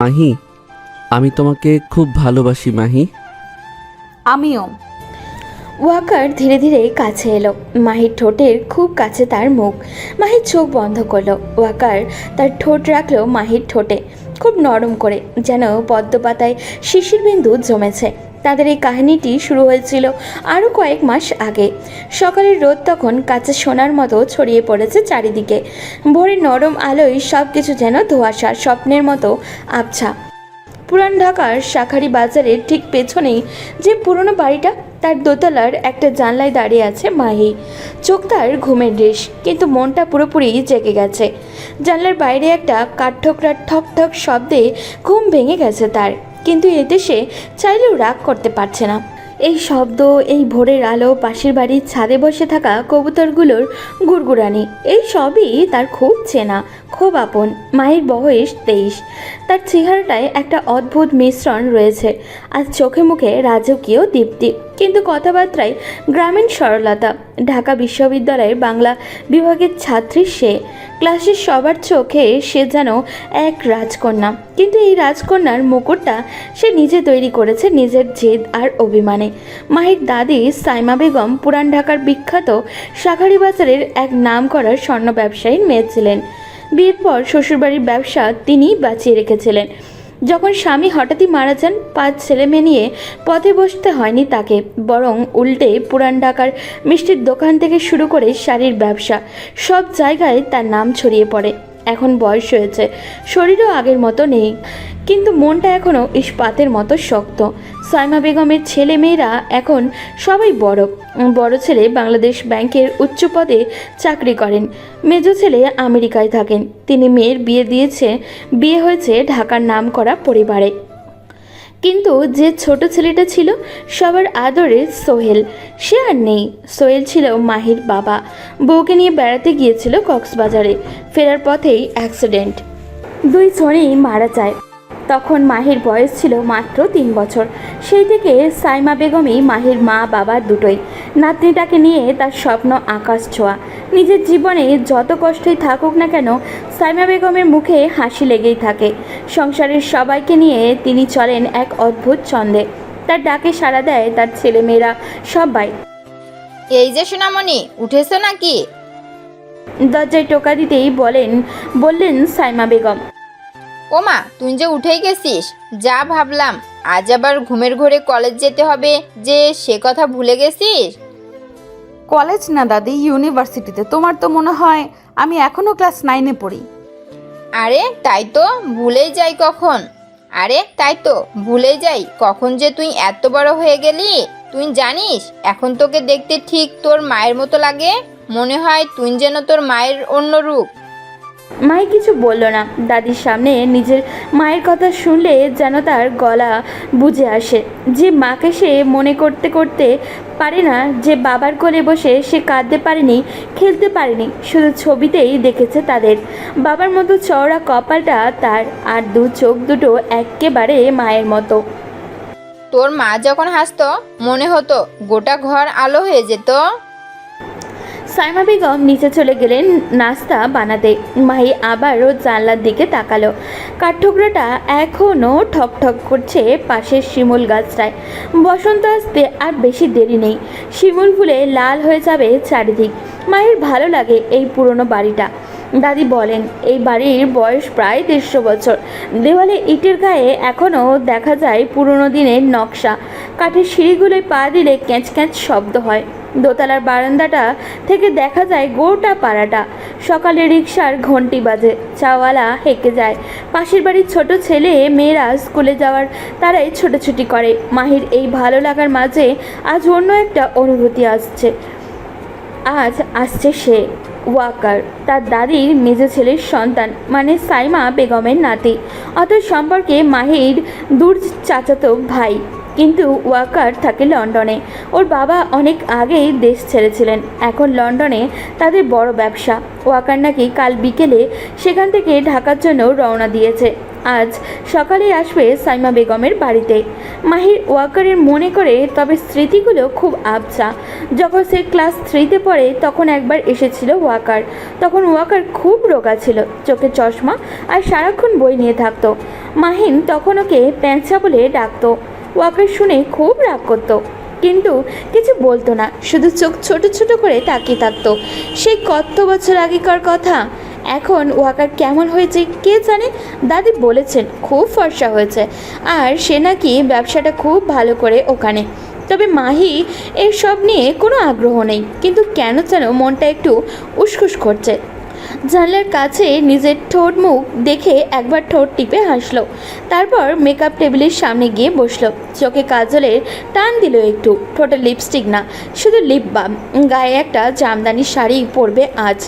মাহি, আমি তোমাকে খুব ভালোবাসি মাহি। আমিও। ওয়াকার ধীরে ধীরে কাছে এলো। মাহির ঠোঁটের খুব কাছে তার মুখ। মাহির চোখ বন্ধ করলো। ওয়াকার তার ঠোঁট রাখলো মাহির ঠোঁটে, খুব নরম করে, যেন পদ্ম পাতায় শিশির বিন্দু জমেছে। তাদের এই কাহিনীটি শুরু হয়েছিল আরও কয়েক মাস আগে। সকালের রোদ তখন কাঁচা সোনার মতো ছড়িয়ে পড়েছে চারিদিকে। ভোরের নরম আলোয় সব কিছু যেন ধোঁয়াশা, স্বপ্নের মতো আবছা। পুরান ঢাকার শাঁখারি বাজারের ঠিক পেছনেই যে পুরনো বাড়িটা, তার দোতলার একটা জানলায় দাঁড়িয়ে আছে মাহি। চোখ তার ঘুমের রেশ, কিন্তু মনটা পুরোপুরি জেগে গেছে। জানলার বাইরে একটা কাঠঠোকরার ঠক ঠক শব্দে ঘুম ভেঙে গেছে তার, কিন্তু এতে সে চাইলেও রাগ করতে পারছে না। এই শব্দ, এই ভোরের আলো, পাশের বাড়ির ছাদে বসে থাকা কবুতরগুলোর গুড়গুড়ানি, এই সবই তার খুব চেনা, খুব আপন। মায়ের বয়স 23। তার চেহারাটায় একটা অদ্ভুত মিশ্রণ রয়েছে। আর চোখে মুখে রাজকীয় দীপ্তি, কিন্তু কথাবার্তায় গ্রামীণ সরলতা। ঢাকা বিশ্ববিদ্যালয়ের বাংলা বিভাগের ছাত্রী সে। ক্লাসের সবার চোখে সে যেন এক রাজকন্যা, কিন্তু এই রাজকন্যার মুকুটটা সে নিজে তৈরি করেছে নিজের জেদ আর অভিমানে। মাহির দাদি সাইমা বেগম পুরান ঢাকার বিখ্যাত শাঁখারি বাজারের এক নামকরা স্বর্ণ ব্যবসায়ীর মেয়ে ছিলেন। বিয়ের পর শ্বশুরবাড়ির ব্যবসা তিনিই বাঁচিয়ে রেখেছিলেন। যখন স্বামী হঠাৎই মারা যান, 5 ছেলে মেয়ে নিয়ে পথে বসতে হয়নি তাকে, বরং উল্টে পুরান ঢাকার মিষ্টির দোকান থেকে শুরু করে শাড়ির ব্যবসা, সব জায়গায় তার নাম ছড়িয়ে পড়ে। এখন বয়স হয়েছে, শরীরও আগের মতো নেই, কিন্তু মনটা এখনও ইস্পাতের মতো শক্ত। সাইমা বেগমের ছেলে মেয়েরা এখন সবাই বড়। বড় ছেলে বাংলাদেশ ব্যাংকের উচ্চ পদে চাকরি করেন, মেজ ছেলে আমেরিকায় থাকেন। তিনি মেয়ের বিয়ে হয়েছে ঢাকার নামকরা পরিবারে। কিন্তু যে ছোট ছেলেটা ছিল সবার আদরের সোহেল, সে আর নেই। সোহেল ছিল মাহির বাবা। বউকে নিয়ে বেড়াতে গিয়েছিল কক্সবাজারে, ফেরার পথেই অ্যাক্সিডেন্ট, 2 জনেই মারা যায়। তখন মাহির বয়স ছিল মাত্র 3 বছর। সেই থেকে সাইমা বেগমই মাহির মা বাবা দুটোই। নাতনিটাকে নিয়ে তার স্বপ্ন আকাশ ছোঁয়া। নিজের জীবনে যত কষ্টই থাকুক না কেন, সাইমা বেগমের মুখে হাসি লেগেই থাকে। সংসারের সবাইকে নিয়ে তিনি চলেন এক অদ্ভুত ছন্দে। তার ডাকে সাড়া দেয় তার ছেলেমেয়েরা সবাই। এই যে সোনামণি, উঠেছো নাকি? দরজায় টোকা দিতেই বললেন সাইমা বেগম। ওমা, তুই যে উঠেই গেছিস, যা ভাবলাম আজ আবার ঘুমের ঘোরে কলেজ যেতে হবে যে, সে কথা ভুলে গেছিস? কলেজ না দাদি, ইউনিভার্সিটিতে। তোমার তো মনে হয় আমি এখনো ক্লাস 9-এ পড়ি। আরে তাই তো, ভুলেই যাই কখন যে তুই এত বড় হয়ে গেলি। তুই জানিস, এখন তোকে দেখতে ঠিক তোর মায়ের মতো লাগে। মনে হয় তুই যেন তোর মায়ের অন্য রূপ। মাই কিছু বলল না। দাদির সামনে নিজের মায়ের কথা শুনলে যেন তার গলা বুঝে আসে। যে মাকে সে মনে করতে করতে পারে না, যে বাবার কোলে বসে সে কাঁদতে পারেনি, খেলতে পারেনি, শুধু ছবিতেই দেখেছে তাদের। বাবার মতো চওড়া কপালটা তার, আর 2 চোখ দুটো একেবারে মায়ের মতো। তোর মা যখন হাসতো মনে হতো গোটা ঘর আলো হয়ে যেত। সাইমা বেগম নিচে চলে গেলেন নাস্তা বানাতে। মাহি আবারও জানলার দিকে তাকালো। কাঠঠোকরাটা এখনও ঠকঠক করছে পাশের শিমুল গাছটায়। বসন্ত আসতে আর বেশি দেরি নেই, শিমুল ফুলে লাল হয়ে যাবে চারিদিক। মায়ের ভালো লাগে এই পুরনো বাড়িটা। দাদি বলেন এই বাড়ির বয়স প্রায় 150 বছর। দেওয়ালে ইটের গায়ে এখনও দেখা যায় পুরনো দিনের নকশা। কাঠের সিঁড়িগুলোয় পা দিলে ক্যাঁচ ক্যাঁচ শব্দ হয়। দোতলার বারান্দাটা থেকে দেখা যায় গোটা পাড়াটা। সকালে রিকশার ঘন্টি বাজে, চাওয়ালা হেঁকে যায়। পাশের বাড়ির ছোট ছেলে মেয়েরা স্কুলে যাওয়ার তারাই ছোটাছুটি করে। মাহির এই ভালো লাগার মাঝে আজ অন্য একটা অনুভূতি আসছে। আজ আসছে সে, ওয়াকার, তার দাদির মেজ ছেলের সন্তান, মানে সাইমা বেগমের নাতি। অতএব সম্পর্কে মাহির দূর চাচাতো ভাই। কিন্তু ওয়াকার থাকে লন্ডনে। ওর বাবা অনেক আগেই দেশ ছেড়েছিলেন, এখন লন্ডনে তাদের বড় ব্যবসা। ওয়াকার নাকি কাল বিকেলে সেখান থেকে ঢাকার জন্য রওনা দিয়েছে। আজ সকালে আসবে সাইমা বেগমের বাড়িতে। মাহির ওয়াকারের মনে করে, তবে স্মৃতিগুলো খুব আবছা। যখন সে ক্লাস 3-তে পড়ে তখন একবার এসেছিল ওয়াকার। তখন ওয়াকার খুব রোগা ছিল, চোখে চশমা আর সারাক্ষণ বই নিয়ে থাকতো। মাহিন তখন ওকে প্যাঁচা বলে ডাকতো। ওয়াকার শুনে খুব রাগ করতো, কিন্তু কিছু বলতো না, শুধু চোখ ছোট ছোট করে তাকিয়ে থাকতো। সেই কত বছর আগেকার কথা। এখন ওয়াকার কেমন হয়েছে কে জানে। দাদি বলেছেন খুব ফর্সা হয়েছে, আর সে নাকি ব্যবসাটা খুব ভালো করে ওখানে। তবে মাহি এর সব নিয়ে কোনো আগ্রহ নেই, কিন্তু কেন যেন মনটা একটু উসখুস করছে। জানলার কাছে নিজের ঠোঁট মুখ দেখে একবার ঠোঁট টিপে হাসলো, তারপর মেকআপ টেবিলের সামনে গিয়ে বসলো। চোখে কাজলের টান দিল একটু, ঠোঁটে লিপস্টিক না, শুধু লিপ বাম। গায়ে একটা জামদানি শাড়ি পরবে আজ।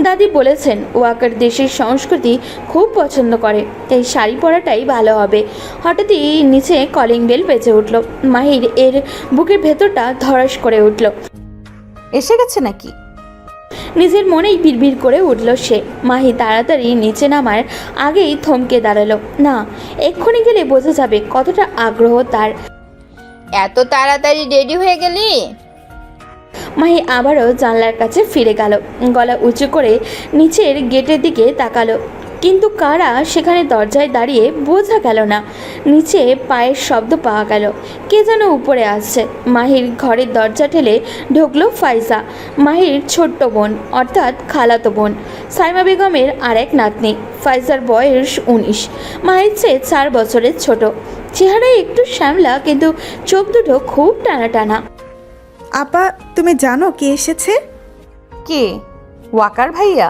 দাদি বলেছেন ওয়াকার দেশের সংস্কৃতি খুব পছন্দ করে, তাই শাড়ি পরাটাই ভালো হবে। হঠাৎই নিচে কলিং বেল বেজে উঠল। মাহির এর বুকের ভেতরটা ধড়াস করে উঠল। এসে গেছে নাকি? নিজের মনেই বিড়বিড় করে উঠল সে। মাহি তাড়াতাড়ি নিচে নামার আগেই থমকে দাঁড়ালো। না, এক্ষুনি গেলে বোঝা যাবে কতটা আগ্রহ তার। এত তাড়াতাড়ি রেডি হয়ে গেলি? মাহি আবারও জানলার কাছে ফিরে গেল, গলা উঁচু করে নিচের গেটের দিকে তাকালো, কিন্তু কারা সেখানে দরজায় দাঁড়িয়ে বোঝা গেল না। নিচে পায়ের শব্দ পাওয়া গেল, কে যেন উপরে আসছে। মাহির ঘরের দরজা ঠেলে ঢুকলো ফাইজা, মাহির ছোট্ট বোন, অর্থাৎ খালাতো বোন, সাইমা বেগমের আরেক নাতনি। ফাইজার বয়স 19, মাহির চেয়ে 4 বছরের ছোট। চেহারায় একটু শ্যামলা, কিন্তু চোখ দুটো খুব টানা টানা। আপা, তুমি জানো কে এসেছে? কে? ওয়াকার ভাইয়া?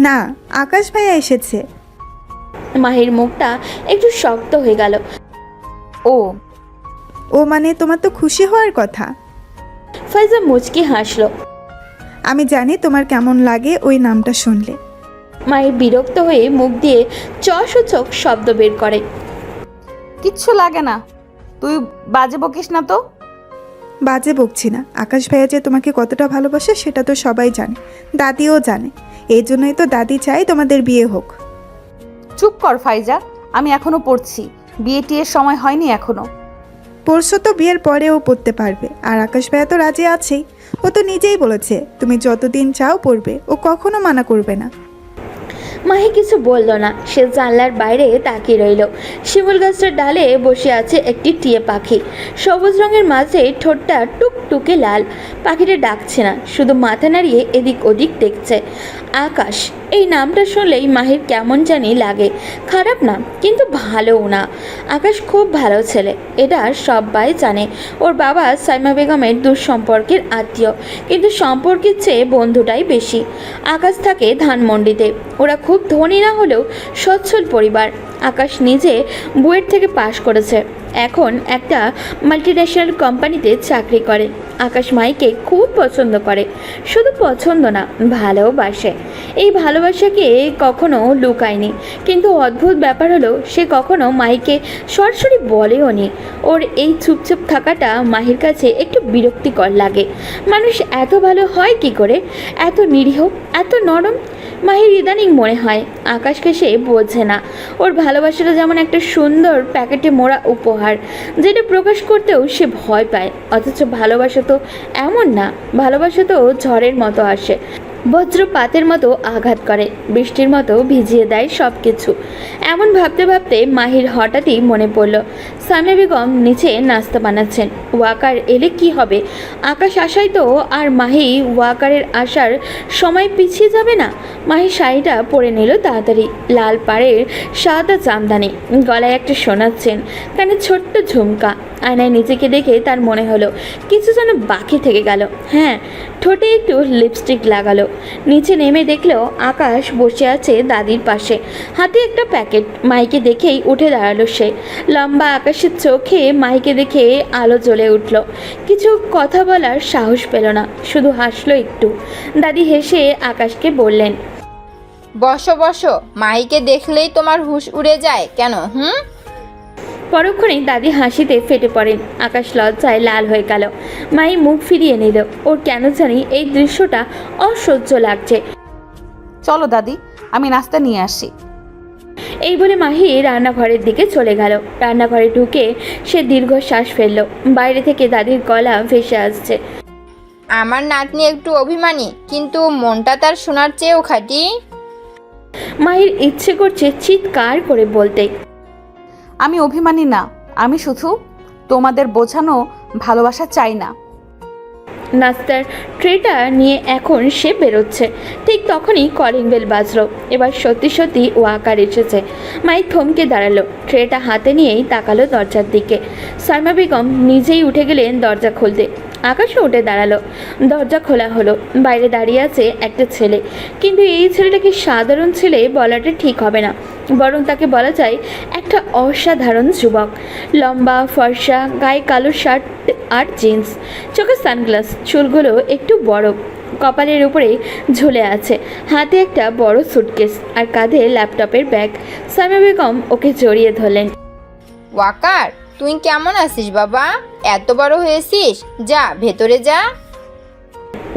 না, আকাশ ভাইয়া এসেছে। মাহির মুখটা একটু শক্ত হয়ে গেল। ও ও মানে তোমার তো খুশি হওয়ার কথা। ফাইজা মুচকি হাসলো। আমি জানি তোমার কেমন লাগে ওই নামটা শুনলে। মাহির বিরক্ত হয়ে মুখ দিয়ে চসূচক শব্দ বের করে। কিচ্ছু লাগে না, তুই বাজে বকিস না তো। বাজে বকছি না, আকাশ ভাইয়া যে তোমাকে কতটা ভালোবাসে সেটা তো সবাই জানে, দাদিও জানে। এই জন্যই তো দাদি চাই তোমাদের বিয়ে হোক। চুপ কর ফাইজা, আমি এখনো পড়ছি, বিয়ে টিয়ের সময় হয়নি এখনো। পরশু তো বিয়ের পরেও পড়তে পারবে, আর আকাশ ভাইয়া তো রাজি আছেই। ও তো নিজেই বলেছে তুমি যতদিন চাও পড়বে, ও কখনো মানা করবে না। মাহি কিছু বলল না, সে জানলার বাইরে তাকিয়ে রইল। শিমুল গাছটার ডালে বসে আছে একটি টিয়ে পাখি, সবুজ রঙের মাঝে ঠোঁটটা টুকটুকে লাল। পাখিটা ডাকছে না, শুধু মাথা নাড়িয়ে এদিক ওদিক দেখছে। আকাশ, এই নামটা শুনলেই মাহির কেমন জানি লাগে। খারাপ না, কিন্তু ভালোও না। আকাশ খুব ভালো ছেলে, এটা সবাই জানে। ওর বাবা সাইমা বেগমের দুঃসম্পর্কের আত্মীয়, কিন্তু সম্পর্কের চেয়ে বন্ধুটাই বেশি। আকাশ থাকে ধানমন্ডিতে, ওরা খুব ধনী না হলেও সচ্ছল পরিবার। আকাশ নিজে বুয়েট থেকে পাশ করেছে, এখন একটা মাল্টিন্যাশনাল কোম্পানিতে চাকরি করে। আকাশ মাইকে খুব পছন্দ করে, শুধু পছন্দ না, ভালোবাসে। এই ভালোবাসাকে কখনো লুকায়নি, কিন্তু অদ্ভুত ব্যাপার হলো সে কখনো মাইকে সরাসরি বলেও নি। ওর এই চুপচাপ থাকাটা মাহির কাছে একটু বিরক্তিকর লাগে। মানুষ এত ভালো হয় কি করে, এত নিরীহ, এত নরম? মাহির ইদানিং মনে হয় আকাশকে সে বোঝে না। ওর ভালোবাসাটা যেমন একটা সুন্দর প্যাকেটে মোড়া উপহার, যেটা প্রকাশ করতেও সে ভয় পায়। অথচ ভালোবাসা তো এমন না, ভালোবাসা তো ঝড়ের মতো আসে, বজ্রপাতের মতো আঘাত করে, বৃষ্টির মতো ভিজিয়ে দেয় সব কিছু। এমন ভাবতে ভাবতে মাহির হঠাৎই মনে পড়ল সাইমা বেগম নিচে নাস্তা বানাচ্ছেন। ওয়াকার এলে কি হবে? আকাশ আসায় তো আর মাহি ওয়াকারের আসার সময় পিছিয়ে যাবে না। মাহি শাড়িটা পরে নিল তাড়াতাড়ি, লাল পাড়ের সাদা জামদানি, গলায় একটা সোনার চেন, কানে ছোট্ট ঝুমকা। আয়নায় নিজেকে দেখে তার মনে হলো কিছু যেন বাকি থেকে গেল। হ্যাঁ, ঠোঁটে একটু লিপস্টিক লাগালো। নিচে নেমে দেখলেও আকাশ বসে আছে দাদির পাশে, হাতে একটা প্যাকেট। মাইকে দেখেই উঠে দাঁড়ালো সে। লম্বা আকাশের চোখে মাইকে দেখে আলো জ্বলে উঠল। কিছু কথা বলার সাহস পেল না, শুধু হাসলো একটু। দাদি হেসে আকাশকে বললেন, বসো বসো, মাহিকে দেখলেই তোমার হুঁশ উড়ে যায় কেন? পরক্ষণেই দাদি হাসিতে ফেটে পড়েন। আকাশ লজ্জায় লাল হয়ে গেল। মাই মুখ ফিরিয়ে নিল। ওর কেন জানি এই দৃশ্যটা অসহ্য লাগছে। চলো দাদি, আমি নাস্তা নিয়ে আসি। এই বলে মাহি রান্নাঘরের দিকে চলে গেল। রান্নাঘরে ঢুকে সে দীর্ঘশ্বাস ফেলল। বাইরে থেকে দাদির গলা ভেসে আসছে। আমার নাতনি একটু অভিমানী, কিন্তু মনটা তার সোনার চেয়েও খাঁটি। মাহির ইচ্ছে করছে চিৎকার করে বলতে, আমি অভিমানী না, আমি শুধু তোমাদের বোঝানো ভালোবাসা চাই না। নাস্তার ট্রেটা নিয়ে এখন সে বেরোচ্ছে। ঠিক তখনই কলিং বেল বাজলো। এবার সত্যি সত্যি ওয়াকার এসেছে। মাই থমকে দাঁড়ালো। ট্রেটা হাতে নিয়েই তাকালো দরজার দিকে। সাইমা বেগম নিজেই উঠে গেলেন দরজা খুলতে। আকাশও উঠে দাঁড়ালো। দরজা খোলা হলো। বাইরে দাঁড়িয়ে আছে একটা ছেলে, কিন্তু এই ছেলেটাকে সাধারণ ছেলে বলাটা ঠিক হবে না, বরং তাকে বলা যায় একটা অসাধারণ যুবক। লম্বা, ফর্সা, গায়ে কালো শার্ট আর জিন্স, চোখে সানগ্লাস, চুলগুলো একটু বড়, কপালের উপরে ঝুলে আছে, হাতে একটা বড় সুটকেস আর কাঁধে ল্যাপটপের ব্যাগ। সাইমা বেগম ওকে জড়িয়ে ধরলেন। ওয়াকার, তুই কেমন আছিস বাবা? এত বড় হয়েছিস, যা ভেতরে যা।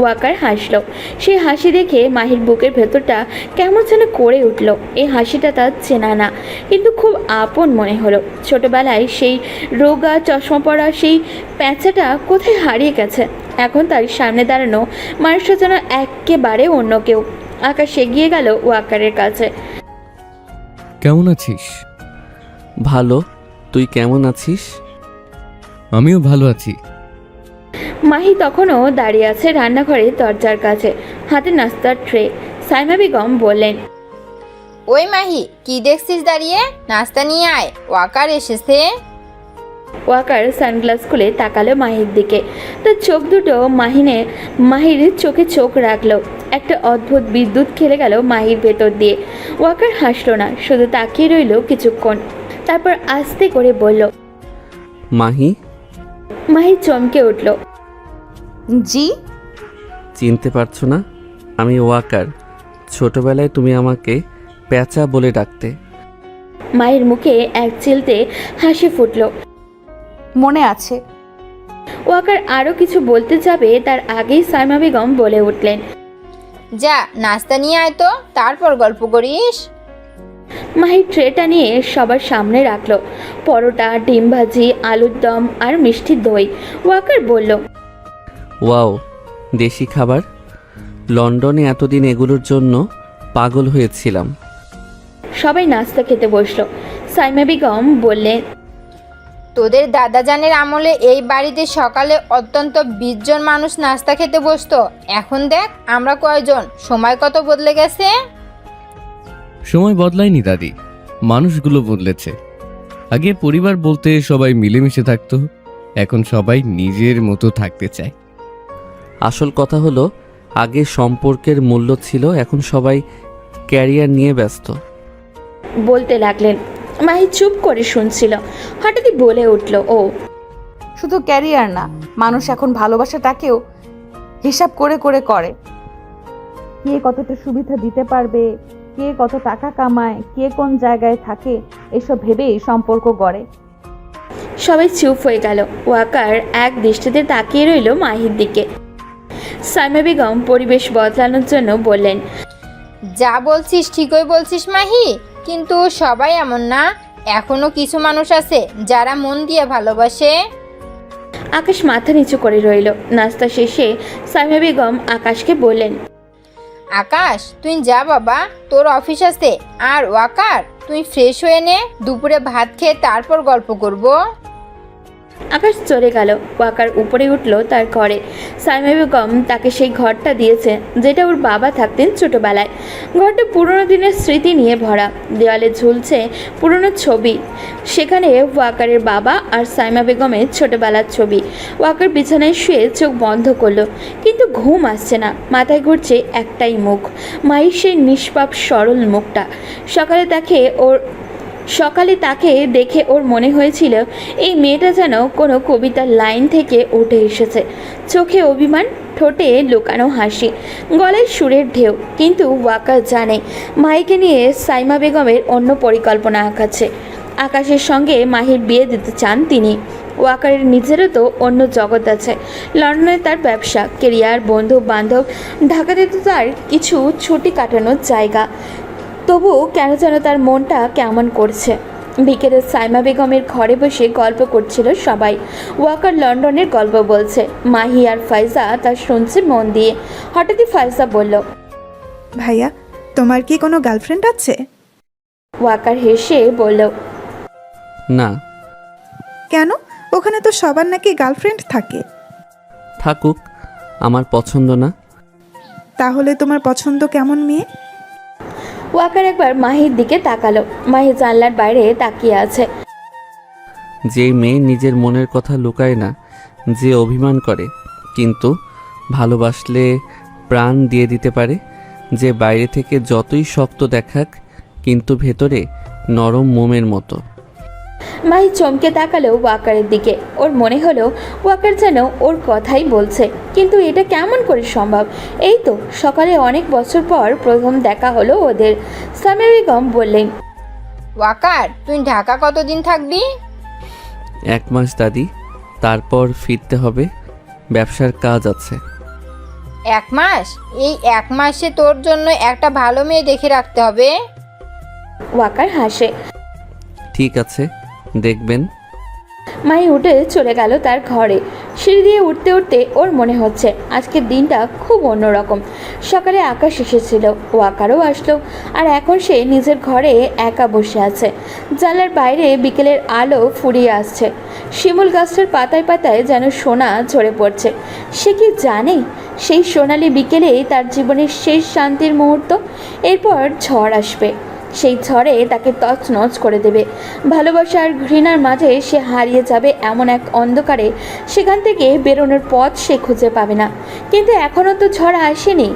ওয়াকার হাসলো। সেই হাসি দেখে মাহির বুকের ভেতরটা কেমন যেন করে উঠল। এই হাসিটা তার চেনা না, কিন্তু খুব আপন মনে হলো। ছোটবেলায় সেই রোগা চশমা পরা সেই প্যাঁচাটা কোথায় হারিয়ে গেছে। এখন তার সামনে দাঁড়ানো মানুষটা যেন একেবারে অন্য কেউ। আকাশ এগিয়ে গেল ওয়াকারের কাছে। কেমন আছিস? ভালো, তুই কেমন আছিস? আমিও ভালো আছি। মাহি তখনও দাঁড়িয়ে আছে রান্নাঘরের দরজার কাছে, হাতে নাস্তার ট্রে। সাইমা বেগম বললেন, ওই মাহি, কি দেখছিস দাঁড়িয়ে? নাস্তা নিয়ে আয়, ওয়াকার এসেছে। ওয়াকার সানগ্লাস খুলে তাকালো মাহির দিকে। তার চোখ দুটো মাহির চোখে চোখ রাখলো। একটা অদ্ভুত বিদ্যুৎ খেলে গেল মাহির ভেতর দিয়ে। ওয়াকার হাসলো না, শুধু তাকিয়ে রইল কিছুক্ষণ। তারপর আস্তে করে বলল, মাহি। মাহি চমকে উঠল। জি? চিনতে পারছো না? আমি ওয়াকার। ছোটবেলায় তুমি আমাকে প্যাঁচা বলে ডাকতে। মায়ের মুখে এক চিলতে হাসি ফুটল। মনে আছে। ওয়াকার আরও কিছু বলতে যাবে, তার আগেই সাইমা বেগম বলে উঠলেন, যা নাস্তা নিয়ে আয় তো, তারপর গল্প করিস। মাহি ট্রেটা নিয়ে সবার সামনে রাখলো। পরোটা, ডিম ভাজি, আলুর দম আর মিষ্টি দই। ওয়াকার বলল, ওয়াও, দেশি খাবার। লন্ডনে এতদিন এগুলোর জন্য পাগল হয়েছিলাম। সবাই নাস্তা খেতে বসলো। সাইমা বেগম বললেন, তোদের দাদাজানের আমলে এই বাড়িতে সকালে অত্যন্ত 20 জন মানুষ নাস্তা খেতে বসতো। এখন দেখ আমরা কয়জন, সময় কত বদলে গেছে। সময় বদলায়নি দাদি, মানুষগুলো বদলেছে। আগে পরিবার বলতে সবাই মিলেমিশে থাকতো, এখন সবাই নিজের মতো থাকতে চায়। আসল কথা হলো, আগে সম্পর্কের মূল্য ছিল, এখন সবাই ক্যারিয়ার নিয়ে ব্যস্ত। বলতে লাগলেন। মাহি চুপ করে শুনছিল। হঠাৎই বলে উঠল, ও শুধু ক্যারিয়ার না, মানুষ এখন ভালোবাসাটাকেও হিসাব করে করে করে। কে কতটা সুবিধা দিতে পারবে, কে কত টাকা কামায়, কে কোন জায়গায় থাকে, এসব ভেবেই সম্পর্ক গড়ে। সবাই চুপ হয়ে গেল। ওয়াকার এক দৃষ্টিতে তাকিয়ে রইল মাহির দিকে। সাইমা বেগম পরিবেশ বদলানোর জন্য বললেন, যা বলছিস ঠিকই বলছিস মাহি, কিন্তু সবাই এমন না। এখনো কিছু মানুষ আছে যারা মন দিয়ে ভালোবাসে। আকাশ মাথা নিচু করে রইল। নাস্তা শেষে সাইমা বেগম আকাশকে বললেন, আকাশ, তুই যা বাবা, তোর অফিস আছে। আর ওয়াকার, তুই ফ্রেশ হয়ে নে, দুপুরে ভাত খেয়ে তারপর গল্প করব। আকাশ চলে গেল। ওয়াকার উপরে উঠল তার ঘরে। সাইমা বেগম তাকে সেই ঘরটা দিয়েছে যেটা ওর বাবা থাকতেন ছোটবেলায়। ঘরটা পুরনো দিনের স্মৃতি নিয়ে ভরা। দেওয়ালে ঝুলছে পুরনো ছবি, সেখানে ওয়াকারের বাবা আর সাইমা বেগমের ছোটবেলার ছবি। ওয়াকার বিছানায় শুয়ে চোখ বন্ধ করলো, কিন্তু ঘুম আসছে না। মাথায় ঘুরছে একটাই মুখ, মায়ের সেই নিষ্পাপ সরল মুখটা। সকালে তাকে দেখে ওর মনে হয়েছিল এই মেয়েটা যেন কোনো কবিতার লাইন থেকে উঠে এসেছে। চোখে অভিমান, ঠোঁটে লুকানো হাসি, গলায় সুরের ঢেউ। কিন্তু ওয়াকার জানে মাহিকে নিয়ে সাইমা বেগমের অন্য পরিকল্পনা আঁকাচ্ছে। আকাশের সঙ্গে মাহির বিয়ে দিতে চান তিনি। ওয়াকারের নিজেরও তো অন্য জগৎ আছে। লন্ডনে তার ব্যবসা, কেরিয়ার, বন্ধু বান্ধব। ঢাকাতে তো তার কিছু ছুটি কাটানোর জায়গা। তবু কেন যেন তার মনটা কেমন করছে। বিকেলে সাইমা বেগমের ঘরে বসে গল্প করছিল সবাই। ওয়াকার লন্ডনের গল্প বলছে, মাহি আর ফাইজা তা শুনছে মন দিয়ে। হঠাৎই ফাইজা বলল, ভাইয়া, তোমার কি কোনো গার্লফ্রেন্ড আছে? ওয়াকার হেসে বলল, না। কেন? ওখানে তো সবার নাকি গার্লফ্রেন্ড থাকে। থাকুক, আমার পছন্দ না। তাহলে তোমার পছন্দ কেমন মেয়ে? ওয়াকার একবার মাহির দিকে তাকালো। মাহি জানলার বাইরে তাকিয়ে আছে। যে মেয়ে নিজের মনের কথা লুকায় না, যে অভিমান করে কিন্তু ভালোবাসলে প্রাণ দিয়ে দিতে পারে, যে বাইরে থেকে যতই শক্ত দেখাক কিন্তু ভেতরে নরম মোমের মতো। মাহি চমকে তাকালো ওয়াকারের দিকে। ওর মনে হলো ওয়াকার যেন ওর কথাই বলছে, কিন্তু এটা কেমন করে সম্ভব? এই তো সকালে অনেক বছর পর প্রথম দেখা হলো ওদের। সামিয়া বেগম বললেন, ওয়াকার, তুই ঢাকা কতদিন থাকবি? 1 মাস দাদি, তারপর ফিরতে হবে, ব্যবসার কাজ আছে। 1 মাস? এই 1 মাসে তোর জন্য একটা ভালো মেয়ে দেখে রাখতে হবে। ওয়াকার হাসে। ঠিক আছে, দেখবেন। মাহি উঠে চলে গেল তার ঘরে। সিঁড়ি দিয়ে উঠতে উঠতে ওর মনে হচ্ছে আজকের দিনটা খুব অন্যরকম। সকালে আকাশ এসেছিল, ওয়াকারও আসলো, আর এখন সে নিজের ঘরে একা বসে আছে। জানলার বাইরে বিকেলের আলো ফুরিয়ে আসছে। শিমুল গাছটার পাতায় পাতায় যেন সোনা ঝরে পড়ছে। সে কি জানে সেই সোনালি বিকেলেই তার জীবনের শেষ শান্তির মুহূর্ত? এরপর ঝড় আসবে, সেই ঝড়ে তাকে তছনছ করে দেবে। ভালোবাসা আর ঘৃণার মাঝে সে হারিয়ে যাবে এমন এক অন্ধকারে, সেখান থেকে বেরোনোর পথ সে খুঁজে পাবে না। কিন্তু এখনও তো ঝড় আসেনি,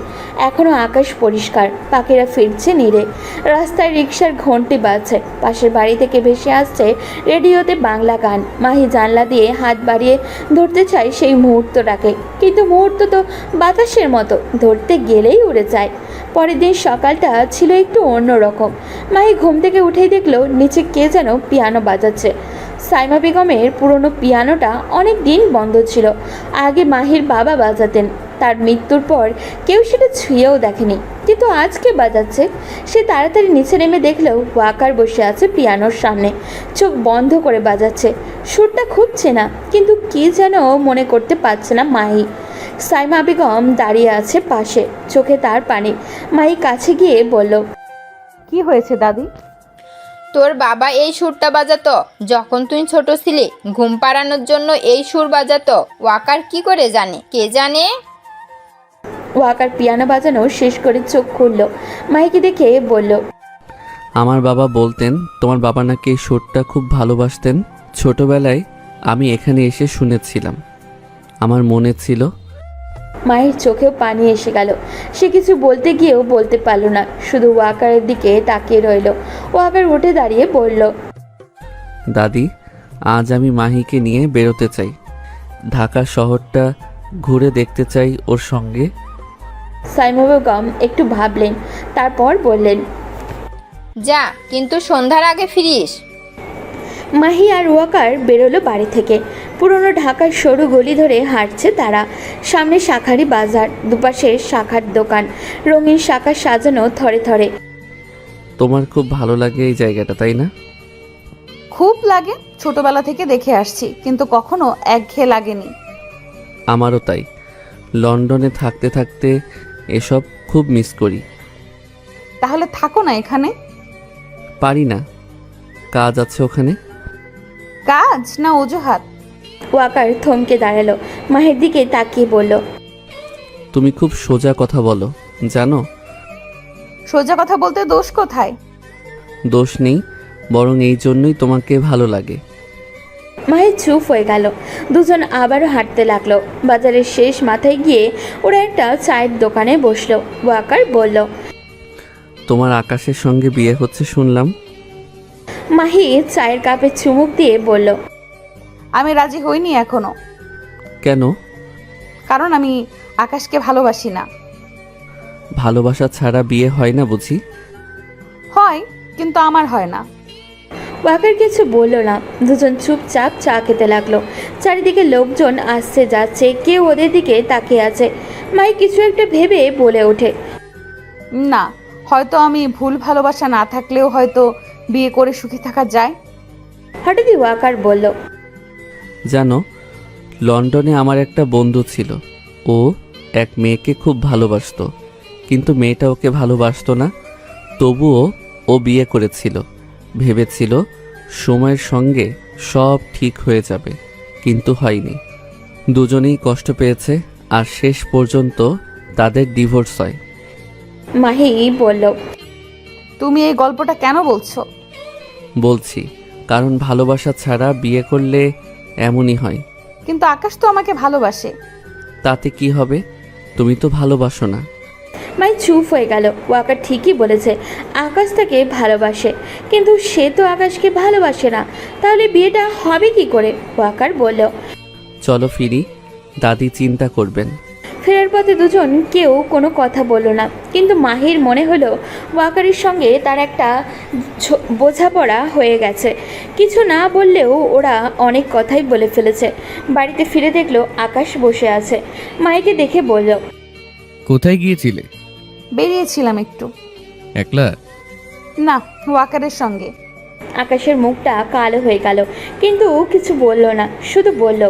এখনও আকাশ পরিষ্কার, পাখিরা ফিরছে নীড়ে, রাস্তায় রিকশার ঘন্টি বাজছে, পাশের বাড়ি থেকে ভেসে আসছে রেডিওতে বাংলা গান। মাহি জানলা দিয়ে হাত বাড়িয়ে ধরতে চায় সেই মুহূর্তটাকে, কিন্তু মুহূর্ত তো বাতাসের মতো, ধরতে গেলেই উড়ে যায়। পরের দিন সকালটা ছিল একটু অন্যরকম। মাহি ঘুম থেকে উঠেই দেখলো নিচে কে যেন পিয়ানো বাজাচ্ছে। সাইমা বেগমের পুরনো পিয়ানোটা অনেক দিন বন্ধ ছিল। আগে মাহির বাবা বাজাতেন, তার মৃত্যুর পর কেউ সেটা ছুঁয়েও দেখেনি, কিন্তু আজকে বাজাচ্ছে। সে তাড়াতাড়ি নিচে নেমে দেখলো ওয়াকার বসে আছে পিয়ানোর সামনে, চোখ বন্ধ করে বাজাচ্ছে। সুরটা খুব চেনা, কিন্তু কি যেন মনে করতে পারছে না মাহি। সাইমা বেগম দাঁড়িয়ে আছে পাশে, চোখে তার পানি। মাহি কাছে গিয়ে বলল, কি হয়েছে দাদি? তোর বাবা এই সুরটা বাজাতো যখন তুই ছোট ছিলি, ঘুম পাড়ানোর জন্য এই সুর বাজাতো। ওয়াকার কি করে জানে? কে জানে? ওয়াকার পিয়ানো বাজানো শেষ করে চোখ খুলল। মাহিকে দেখে বলল, আমার বাবা বলতেন তোমার বাবা নাকি এই সুরটা খুব ভালোবাসতেন। ছোটবেলায় আমি এখানে এসে শুনেছিলাম, আমার মনে ছিল। মাহির চোখেও পানি এসে গেল। সে কিছু বলতে গিয়েও বলতে পারল না, শুধু ওয়াকারের দিকে তাকিয়ে রইল। ওয়াকার উঠে দাঁড়িয়ে বলল, দাদি, আজ আমি মাহিকে নিয়ে বেরোতে চাই, ঢাকা শহরটা ঘুরে দেখতে চাই ওর সঙ্গে। সাইমা বেগম একটু ভাবলেন, তারপর বললেন, যা, কিন্তু সন্ধ্যার আগে ফিরিস। মাহি আর ওয়াকার বেরোলো বাড়ি থেকে। পুরনো ঢাকার সরু গলি ধরে হাঁটছে তারা। সামনে শাঁখারি বাজার, দুপাশে শাখার দোকান, রঙিন শাখা সাজানো থরে থরে। তোমার খুব ভালো লাগে এই জায়গাটা, তাই না? খুব লাগে, ছোটবেলা থেকে দেখে আসছি, কিন্তু কখনো একঘেয়ে লাগেনি। আমারও তাই। লন্ডনে থাকতে থাকতে এসব খুব মিস করি। তাহলে থাকো না এখানে। পারি না, কাজ আছে ওখানে। কাজ না অজুহাত? ওয়াকার থমকে দাঁড়ালো, মাহির দিকে তাকিয়ে বলল, তুমি খুব সোজা কথা বলো, জানো? সোজা কথা বলতে দোষ কোথায়? দোষ নেই, বরং এই জন্যই তোমাকে ভালো লাগে। মাহি চুপ হয়ে গেল। দুজন আবারও হাঁটতে লাগলো। বাজারের শেষ মাথায় গিয়ে ওরা একটা চায়ের দোকানে বসলো। ওয়াকার বলল, তোমার আকাশের সঙ্গে বিয়ে হচ্ছে শুনলাম। মাহি চায়ের কাপে চুমুক দিয়ে বলল, আমি রাজি হইনি এখনো। কেন? কারণ আমি আকাশকে ভালোবাসি না। ভালোবাসা ছাড়া বিয়ে হয় না বুঝি? হয়, কিন্তু আমার হয় না। ওয়াকার কিছু বলল না। দুজন চুপচাপ চা খেতে লাগলো। চারিদিকে লোকজন আসছে যাচ্ছে, কেউ ওদের দিকে তাকিয়ে আছে। মাই কিছু একটা ভেবে বলে ওঠে, না, হয়তো আমি ভুল ভালোবাসা না থাকলেও হয়তো বিয়ে করে সুখী থাকা যায়। হঠাৎই ওয়াকার বলল, জানো, লন্ডনে আমার একটা বন্ধু ছিল। ও এক মেয়েকে খুব ভালোবাসতো, কিন্তু মেয়েটা ওকে ভালোবাসতো না। তবুও ও বিয়ে করেছিল, ভেবেছিল সময়ের সঙ্গে সব ঠিক হয়ে যাবে, কিন্তু হয়নি। দুজনেই কষ্ট পেয়েছে, আর শেষ পর্যন্ত তাদের ডিভোর্স হয়। মাহি বলল, তুমি এই গল্পটা কেন বলছো? বলছি, কারণ ভালোবাসা ছাড়া বিয়ে করলে এমনই হয়। কিন্তু আকাশ তো আমাকে ভালোবাসে। তাতে কি হবে? তুমি তো ভালোবাসো না। মাই চুপ হয়ে গেল। ওয়াকার ঠিকই বলেছে, আকাশ তাকে ভালোবাসে, কিন্তু সে তো আকাশকে ভালোবাসে না। তাহলে বিয়েটা হবে কি করে? ওয়াকার বলল। চলো ফিরি, দাদি চিন্তা করবেন। ফেরার পথে দুজন কেউ কোনো কথা বলল না, কিন্তু মাহির মনে হলো ওয়াকারের সঙ্গে তার একটা বোঝাপড়া হয়ে গেছে। কিছু না বললেও ওরা অনেক কথাই বলে ফেলেছে। বাড়িতে ফিরে দেখলো আকাশ বসে আছে। মাহিকে দেখে বলল, কোথায় গিয়েছিলে? বেরিয়েছিলাম একটু। একলা? না, ওয়াকারের সঙ্গে। আকাশের মুখটা কালো হয়ে গেল, কিন্তু কিছু বলল না, শুধু বলল,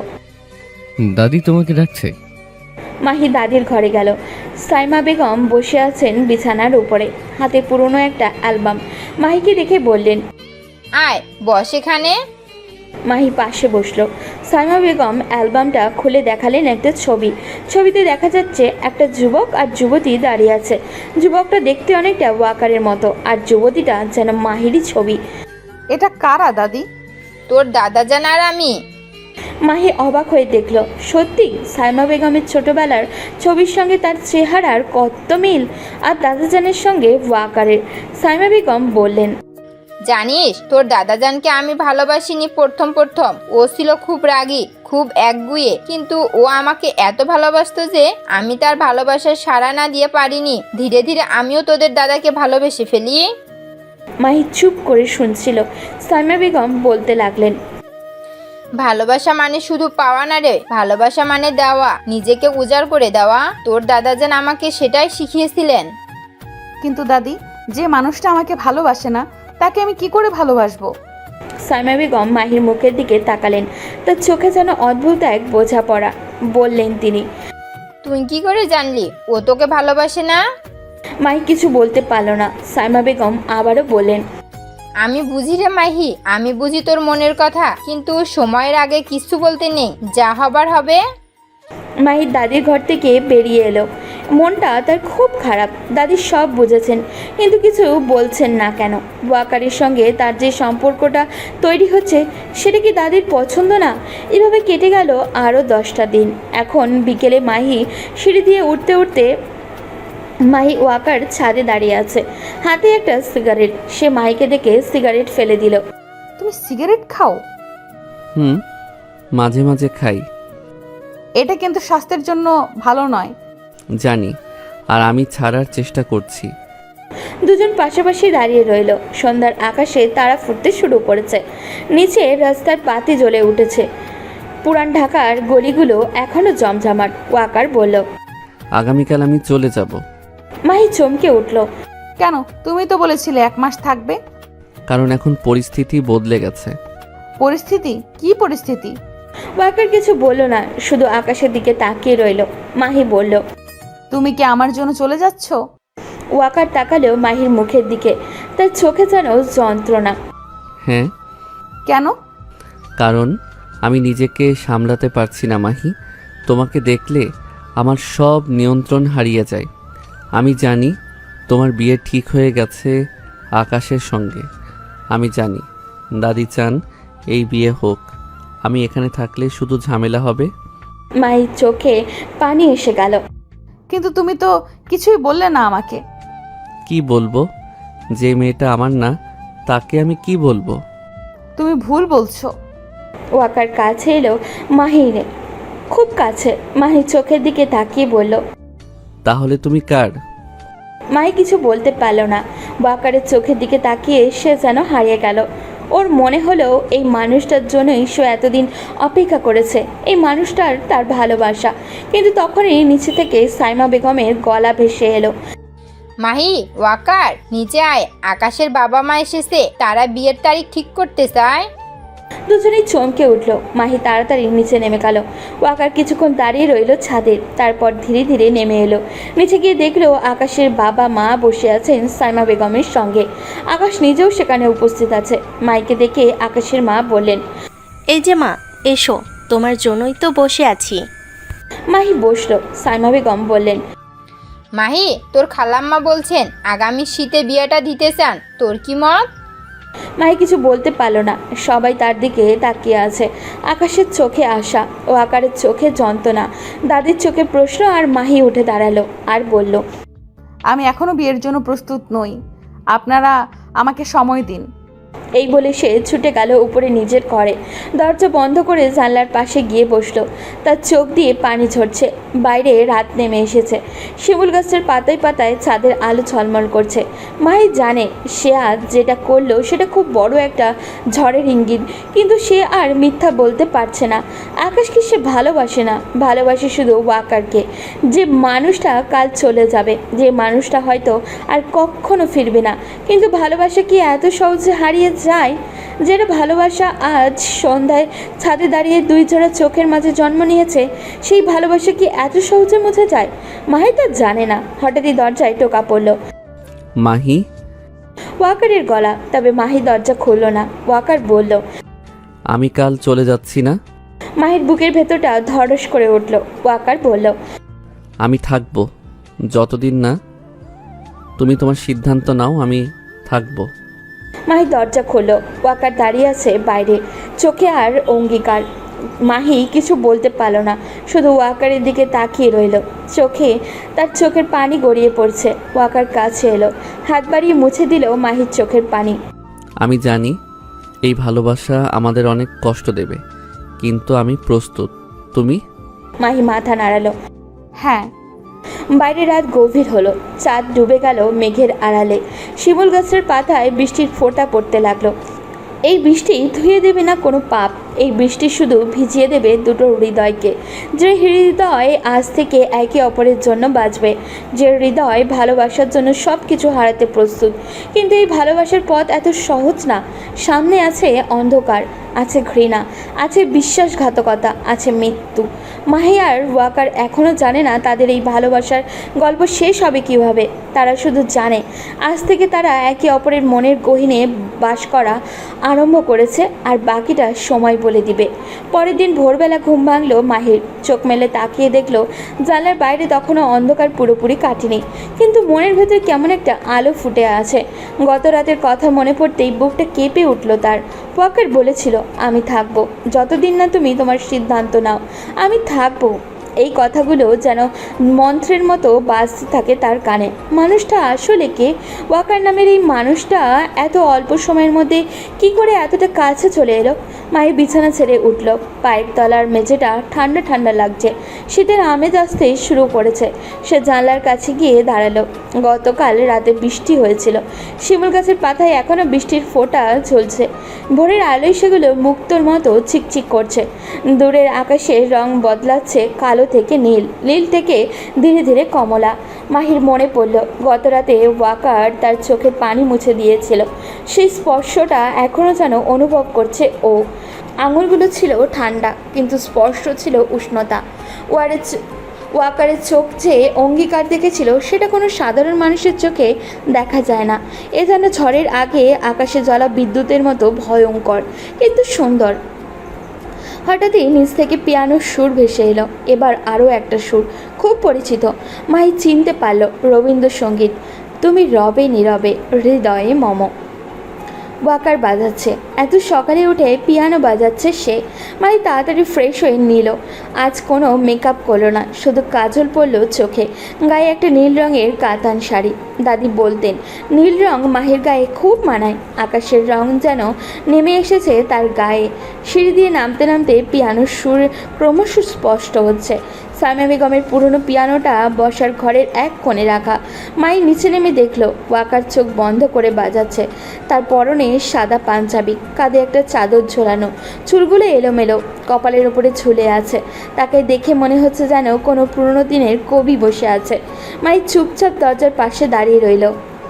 দাদি তোমাকে ডাকছে। মাহি দাদির ঘরে গেল। সাইমা বেগম বসে আছেন বিছানার উপরে, হাতে পুরনো একটা অ্যালবাম। মাহিকে দেখে বললেন, আয় বস এখানে। মাহি পাশে বসলো। সাইমা বেগম অ্যালবামটা খুলে দেখালেন একটা ছবি। ছবিতে দেখা যাচ্ছে একটা যুবক আর যুবতী দাঁড়িয়ে আছে। যুবকটা দেখতে অনেকটা ওয়াকারের মতো, আর যুবতীটা যেন মাহিরই ছবি। এটা কারা দাদি? তোর দাদা জান আর আমি। মাহি অবাক হয়ে দেখল, সত্যি সাইমা বেগমের ছোটবেলার ছবির সঙ্গে তার চেহারার কত মিল, আর দাদাজানের সঙ্গে ওয়াকারের। সাইমা বেগম বললেন, জানিস, তোর দাদাজানকে আমি ভালোবাসিনি প্রথম। ও ছিল খুব রাগী, খুব একগুঁয়ে, কিন্তু ও আমাকে এত ভালোবাসতো যে আমি তার ভালোবাসার সাড়া না দিয়ে পারিনি। ধীরে ধীরে আমিও তোদের দাদাকে ভালোবেসে ফেলি। মাহি চুপ করে শুনছিল। সাইমা বেগম বলতে লাগলেন, ভালোবাসা মানে শুধু পাওয়া না রে, ভালোবাসা মানে দেওয়া, নিজেকে উজাড় করে দেওয়া। তোর দাদাজান আমাকে সেটাই শিখিয়েছিলেন। কিন্তু দাদি, যে মানুষটা আমাকে ভালোবাসে না তাকে আমি কি করে ভালোবাসবো? সাইমা বেগম মাহির মুখের দিকে তাকালেন। তার চোখে যেন অদ্ভুত এক বোঝাপড়া। বললেন তিনি, তুই কি করে জানলি ও তোকে ভালোবাসে না? মাহি কিছু বলতে পারল না। সাইমা বেগম আবারও বললেন, আমি বুঝি রে মাহি, আমি বুঝি তোর মনের কথা, কিন্তু সময়ের আগে কিছু বলতে নেই, যা হবার হবে। মাহির দাদির ঘর থেকে বেরিয়ে এলো। মনটা তার খুব খারাপ। দাদি সব বুঝেছেন, কিন্তু কিছু বলছেন না কেন? ওয়াকারের সঙ্গে তার যে সম্পর্কটা তৈরি হচ্ছে, সেটা কি দাদির পছন্দ না? এভাবে কেটে গেল আরও 10টা দিন। এখন বিকেলে মাহি সিঁড়ি দিয়ে উঠতে উঠতে মাহি ওয়াকার ছাদে দাঁড়িয়ে আছে, হাতে একটা সিগারেট। সে মাহিকে দেখে সিগারেট ফেলে দিল। তুমি সিগারেট খাও? মাঝে মাঝে খাই। এটা কিন্তু স্বাস্থ্যের জন্য ভালো নয়। জানি, আর আমি ছাড়ার চেষ্টা করছি। দুজন পাশাপাশি দাঁড়িয়ে রইল। সন্ধ্যার আকাশে তারা ফুটতে শুরু করেছে। নিচে রাস্তার বাতি জ্বলে উঠেছে। পুরান ঢাকার গলিগুলো এখনো জমজমাট। ওয়াকার বলল, আগামীকাল আমি চলে যাব। মাহি চমকে উঠল। কেন? তুমি তো বলেছিলে 1 মাস থাকবে। কারণ এখন পরিস্থিতি বদলে গেছে। পরিস্থিতি? কি পরিস্থিতি? ওয়াকার কিছু বলল না, শুধু আকাশের দিকে তাকিয়ে রইল। মাহি বলল, তুমি কি আমার জন্য চলে যাচ্ছ? ওয়াকার তাকালেও মাহির মুখের দিকে। তার চোখে যেন যন্ত্রণা। হ্যাঁ। কেন? কারণ আমি নিজেকে সামলাতে পারছি না মাহি। তোমাকে দেখলে আমার সব নিয়ন্ত্রণ হারিয়ে যায়। আমি জানি তোমার বিয়ে ঠিক হয়ে গেছে আকাশের সঙ্গে। আমি জানি দাদি চান এই বিয়ে হোক। আমি এখানে থাকলে শুধু ঝামেলা হবে। মাহির চোখে পানি এসে গেল। কিন্তু তুমি তো কিছুই বললে না আমাকে। কি বলবো? যে মেয়েটা আমার না, তাকে আমি কি বলবো? তুমি ভুল বলছো। ওয়াকার কাছে এলো মাহির, খুব কাছে। মাহির চোখের দিকে তাকিয়ে বলল, তাহলে তুমি কার? মাহি কিছু বলতে পারল না। ওয়াকারের চোখের দিকে তাকিয়ে সে যেন হারিয়ে গেল। ওর মনে হলো এই মানুষটার জন্যই সে এতদিন অপেক্ষা করেছে, এই মানুষটার তার ভালোবাসা। কিন্তু তখনই নিচে থেকে সাইমা বেগমের গলা ভেসে এলো, মাহি, ওয়াকার, নিচে আয়। আকাশের বাবা মা এসেছে, তারা বিয়ের তারিখ ঠিক করতে চায়। দুজনেই চমকে উঠল। মাহি তাড়াতাড়ি নিচে নেমে গেল। ওয়াকার কিছুক্ষণ দাঁড়িয়ে রইল ছাদে, তারপর ধীরে ধীরে নেমে এলো। নিচে গিয়ে দেখলো আকাশের বাবা মা বসে আছেন সাইমা বেগমের সঙ্গে। আকাশ নিজেও সেখানে উপস্থিত আছে। মাইকে দেখে আকাশের মা বললেন, এই যে মা, এসো, তোমার জন্যই তো বসে আছি। মাহি বসলো। সাইমা বেগম বললেন, মাহি, তোর খালাম্মা বলছেন আগামী শীতে বিয়েটা দিতে চান, তোর কি মত? মাহি কিছু বলতে পারল না। সবাই তার দিকে তাকিয়ে আছে। আকাশের চোখে আশা ও আকারের চোখে যন্ত্রণা, দাদির চোখে প্রশ্ন। আর মাহি উঠে দাঁড়ালো আর বলল, আমি এখনো বিয়ের জন্য প্রস্তুত নই, আপনারা আমাকে সময় দিন। এই বলে সে ছুটে গেল উপরে নিজের ঘরে। দরজা বন্ধ করে জানলার পাশে গিয়ে বসলো। তার চোখ দিয়ে পানি ঝরছে। বাইরে রাত নেমে এসেছে। শিমুল গাছের পাতায় পাতায় চাঁদের আলো ঝলমল করছে। মাহি জানে সে আজ যেটা করলো সেটা খুব বড় একটা ঝড়ের ইঙ্গিত, কিন্তু সে আর মিথ্যা বলতে পারছে না। আকাশকে সে ভালোবাসে না, ভালোবাসে শুধু ওয়াকারকে, যে মানুষটা কাল চলে যাবে, যে মানুষটা হয়তো আর কখনো ফিরবে না। কিন্তু ভালোবাসা কি এত সহজে হারিয়ে যায়? যেটা ভালোবাসা আজ সন্ধ্যায় ছাদে দাঁড়িয়ে দুই জোড়া চোখের মাঝে জন্ম নিয়েছে, সেই ভালোবাসা কি এত সহজে মুছে যায়? মাহি তা জানে না। হঠাৎই দরজায় টোকা পড়ল। মাহি, ওয়াকারের গলা। তবে মাহি দরজা খুলল না। ওয়াকার বলল, আমি কাল চলে যাচ্ছি না। মাহির বুকের ভেতরটা ধড়স করে উঠল। ওয়াকার বলল, আমি থাকবো যতদিন না তুমি তোমার সিদ্ধান্ত নাও, আমি থাকবো। মাহি দরজা খুলল। ওয়াকার দাঁড়িয়ে আছে বাইরে, চোখে আর অঙ্গীকার। মাহি কিছু বলতে পারল না, শুধু ওয়াকারের দিকে তাকিয়ে রইল। তার চোখের পানি গড়িয়ে পড়ছে। ওয়াকার কাছে এলো, হাত বাড়িয়ে মুছে দিল মাহির চোখের পানি। আমি জানি এই ভালোবাসা আমাদের অনেক কষ্ট দেবে, কিন্তু আমি প্রস্তুত। তুমি? মাহি মাথা নাড়ালো। হ্যাঁ। বাইরে রাত গভীর হলো। চাঁদ ডুবে গেল মেঘের আড়ালে। শিমুল গাছের পাতায় বৃষ্টির ফোঁটা পড়তে লাগলো। এই বৃষ্টি ধুয়ে দেবে না কোনো পাপ, এই বৃষ্টি শুধু ভিজিয়ে দেবে দুটো হৃদয়কে। যে হৃদয় আজ থেকে একে অপরের জন্য বাঁচবে, যে হৃদয় ভালোবাসার জন্য সব কিছু হারাতে প্রস্তুত। কিন্তু এই ভালোবাসার পথ এত সহজ না। সামনে আছে অন্ধকার, আছে ঘৃণা, আছে বিশ্বাসঘাতকতা, আছে মৃত্যু। মাহি আর ওয়াকার এখনও জানে না তাদের এই ভালোবাসার গল্প শেষ হবে কীভাবে। তারা শুধু জানে আজ থেকে তারা একে অপরের মনের গহীনে বাস করা আরম্ভ করেছে, আর বাকিটা সময় বলে দিবে। পরের দিন ভোরবেলা ঘুম ভাঙল মাহির। চোখ মেলে তাকিয়ে দেখলো জানলার বাইরে তখনও অন্ধকার পুরোপুরি কাটেনি, কিন্তু মনের ভেতর কেমন একটা আলো ফুটে আছে। গত রাতের কথা মনে পড়তেই বুকটা কেঁপে উঠল তার। ওয়াকার বলেছিল, আমি থাকবো যতদিন না তুমি তোমার সিদ্ধান্ত নাও, আমি থাকবো। এই কথাগুলো যেন মন্ত্রের মতো বাজতে থাকে তার কানে। মানুষটা আসলে কে? ওয়াকার নামের এই মানুষটা এত অল্প সময়ের মধ্যে কি করে এতটা কাছে চলে এলো? মায়ের বিছানা ছেড়ে উঠল। পায়ের তলার মেঝেটা ঠান্ডা ঠান্ডা লাগছে। শীতের আমেজ আসতে শুরু করেছে। সে জানলার কাছে গিয়ে দাঁড়ালো। গতকাল রাতে বৃষ্টি হয়েছিল। শিমুল গাছের পাতায় এখনও বৃষ্টির ফোঁটা ঝলছে। ভোরের আলোয় সেগুলো মুক্তোর মতো চিকচিক করছে। দূরের আকাশের রং বদলাচ্ছে কালো থেকে নীল, নীল থেকে ধীরে ধীরে কমলা। মাহির মনে পড়ল গত রাতে ওয়াকার তার চোখের পানি মুছে দিয়েছিল। সেই স্পর্শটা এখনও যেন অনুভব করছে ও। আঙুলগুলো ছিল ঠান্ডা, কিন্তু স্পর্শ ছিল উষ্ণতা। ওয়াকারের চোখ যে অঙ্গীকার দেখেছিল সেটা কোনো সাধারণ মানুষের চোখে দেখা যায় না। এ যেন ঝড়ের আগে আকাশে জ্বলা বিদ্যুতের মতো ভয়ঙ্কর, কিন্তু সুন্দর। হঠাৎই নিচ থেকে পিয়ানোর সুর ভেসে এলো। এবার আরও একটা সুর, খুব পরিচিত। মাহি চিনতে পারল রবীন্দ্রসঙ্গীত, তুমি রবে নীরবে হৃদয়ে মম। ওয়াকার বাজাচ্ছে। এত সকালে উঠে পিয়ানো বাজাচ্ছে সে। মাহি তাড়াতাড়ি ফ্রেশ হয়ে নিল। আজ কোনো মেকআপ করলো না, শুধু কাজল পরলো চোখে। গায়ে একটা নীল রঙের কাতান শাড়ি। দাদি বলতেন নীল রং মাহির গায়ে খুব মানায়। আকাশের রং যেন নেমে এসেছে তার গায়ে। সিঁড়ি দিয়ে নামতে নামতে পিয়ানোর সুর ক্রমশ স্পষ্ট হচ্ছে। সাইমা বেগমের পুরনো পিয়ানোটা বসার ঘরের এক কোণে রাখা। মাই নিচে নেমে দেখলো ওয়াকার চোখ বন্ধ করে বাজাচ্ছে। তার পরনে সাদা পাঞ্জাবি, কাঁধে একটা চাদর ঝোলানো, চুলগুলো এলোমেলো, কপালের ওপরে ঝুলে আছে। তাকে দেখে মনে হচ্ছে যেন কোনো পুরনো দিনের কবি বসে আছে। মাই চুপচাপ দরজার পাশে দাঁড়িয়ে রইল।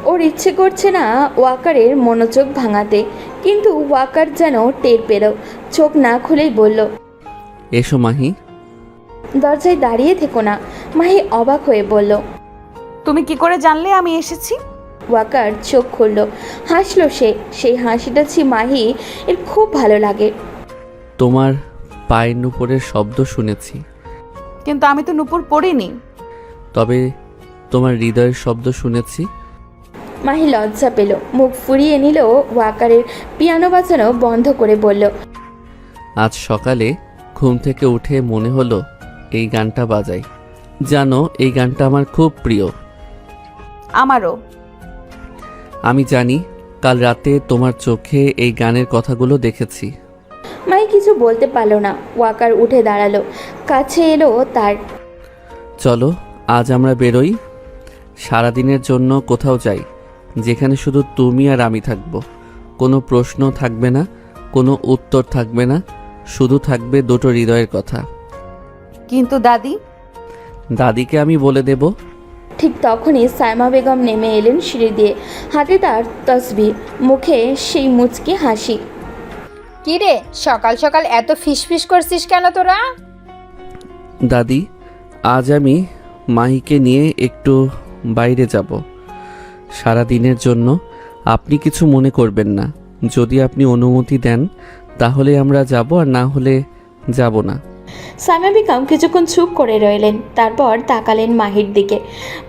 ওর ইচ্ছে করছে না ওয়াকারের মনোযোগ ভাঙাতে, কিন্তু ওয়াকার যেন টের পেল। চোখ না খুলেই বলল, এসো মাহি। দরজায় দাঁড়িয়ে থেকো না। মাহি অবাক হয়ে বলল। তুমি কি করে জানলে আমি এসেছি? ওয়াকার চোখ খুলল, হাসলো সে। সেই হাসিটা মাহি এর খুব ভালো লাগে। তোমার পায়ের নুপুরের শব্দ শুনেছি, কিন্তু আমি তো নুপুর পরিনি। তবে তোমার হৃদয়ের শব্দ শুনেছি। মাহি লজ্জা পেল, মুখ ফুরিয়ে নিল। ওয়াকারের পিয়ানো বাজানো বন্ধ করে বলল, আজ সকালে ঘুম থেকে উঠে মনে হলো এই গানটা বাজাই। জানো, এই গানটা আমার খুব প্রিয়। আমারও। আমি জানি কাল রাতে তোমার চোখে এই গানের কথাগুলো দেখেছি। মাহি কিছু বলতে পারল না। ওয়াকার উঠে দাঁড়ালো, কাছে এলো তার। চলো আজ আমরা বেরোই, সারাদিনের জন্য কোথাও যাই, যেখানে শুধু তুমি আর আমি থাকব। কোনো প্রশ্ন থাকবে না, কোনো উত্তর থাকবে না, শুধু থাকবে দুটো হৃদয়ের কথা। কিন্তু দাদি? দাদিকে আমি বলে দেব। ঠিক তখনই সাইমা বেগম নেমে এলেন সিঁড়ি দিয়ে, হাতে তার তসবিহ, মুখে সেই মুচকি হাসি। কি রে, সকাল সকাল এত ফিসফিস করছিস কেন তোরা? দাদি, আজ আমি মাহিকে নিয়ে একটু বাইরে যাব সারা দিনের জন্য। আপনি কিছু মনে করবেন না। যদি আপনি অনুমতি দেন তাহলে আমরা যাব, আর না হলে যাব না। সাইমা বেগম কিছুক্ষণ চুপ করে রইলেন, তারপর তাকালেন মাহির দিকে।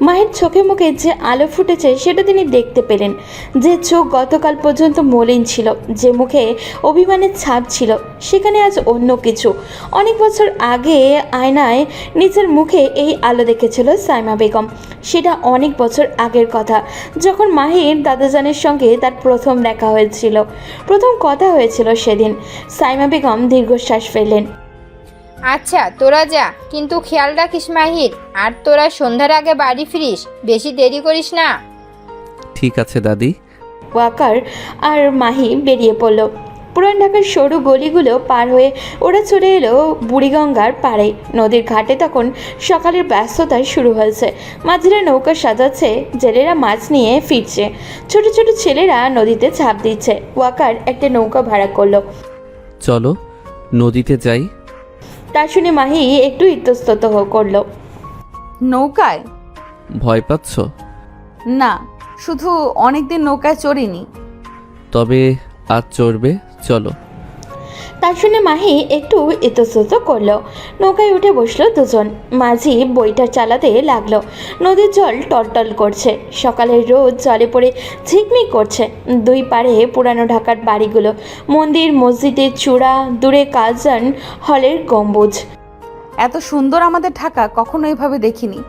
মাহির চোখে মুখে যে আলো ফুটেছে সেটা তিনি দেখতে পেলেন। যে চোখ গতকাল পর্যন্ত মলিন ছিল, যে মুখে অভিমানের ছাপ ছিল, সেখানে আজ অন্য কিছু। অনেক বছর আগে আয়নায় নিজের মুখে এই আলো দেখেছিল সাইমা বেগম। সেটা অনেক বছর আগের কথা, যখন মাহির দাদাজানের সঙ্গে তার প্রথম দেখা হয়েছিল, প্রথম কথা হয়েছিল সেদিন। সাইমা বেগম দীর্ঘশ্বাস ফেললেন। আচ্ছা তোরা যা, কিন্তু খেয়াল রাখিস মাহির, আর তোরা সন্ধ্যার আগে বাড়ি ফিরিস, বেশি দেরি করিস না। ঠিক আছে দাদি। ওয়াকার আর মাহি বেরিয়ে পড়ল। পুরান ঢাকার সরু গলিগুলো পার হয়ে ওরা চলে এলো বুড়িগঙ্গার পাড়ে। নদীর ঘাটে তখন সকালের ব্যস্ততা শুরু হয়েছে। মাঝিরা নৌকা সাজাচ্ছে, জেলেরা মাছ নিয়ে ফিরছে, ছোট ছোট ছেলেরা নদীতে ঝাঁপ দিচ্ছে। ওয়াকার একটা নৌকা ভাড়া করলো। চলো নদীতে যাই। তা শুনে মাহি একটু ইতস্তত করলো। নৌকায়? ভয় পাচ্ছ? না, শুধু অনেকদিন নৌকায় চড়িনি। তবে আজ চড়বে, চলো। তা শুনে মাহি একটু ইতস্তত করলো। নৌকায় উঠে বসলো দুজন। মাঝি বইটা চালাতে লাগলো। নদীর জল টলটল করছে, সকালের রোদ জলে পড়ে ঝিকমিক করছে। দুই পাড়ে পুরানো ঢাকার বাড়িগুলো, মন্দির মসজিদের চূড়া, দূরে কালজান হলের গম্বুজ। এত সুন্দর আমাদের ঢাকা কখনো এভাবে দেখিনি।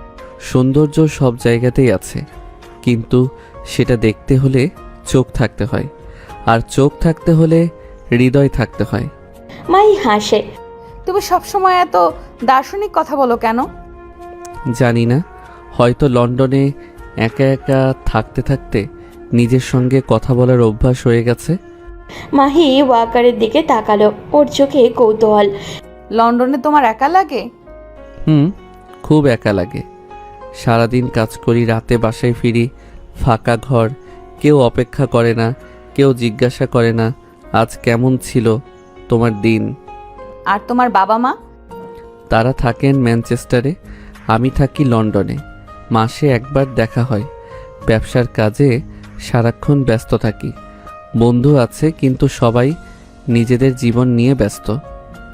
সৌন্দর্য সব জায়গাতেই আছে, কিন্তু সেটা দেখতে হলে চোখ থাকতে হয়, আর চোখ থাকতে হলে হৃদয় থাকতে হয়। মাহি হাসে। তুমি সবসময় এত দার্শনিক কথা বলো কেন? জানি না, হয়তো লন্ডনে একা একা থাকতে থাকতে নিজের সঙ্গে কথা বলার অভ্যাস হয়ে গেছে। মাহি ওয়াকারের দিকে তাকালো, ওর চোখে কৌতূহল। লন্ডনে তোমার একা লাগে? খুব একা লাগে। সারাদিন কাজ করি, রাতে বাসায় ফিরি, ফাঁকা ঘর, কেউ অপেক্ষা করে না, কেউ জিজ্ঞাসা করে না আজ কেমন ছিল তোমার দিন। আর তোমার বাবা মা? তারা থাকেন ম্যানচেস্টারে, আমি থাকি লন্ডনে। মাসে একবার দেখা হয়। ব্যবসার কাজে সারাক্ষণ ব্যস্ত থাকি। বন্ধু আছে, কিন্তু সবাই নিজেদের জীবন নিয়ে ব্যস্ত।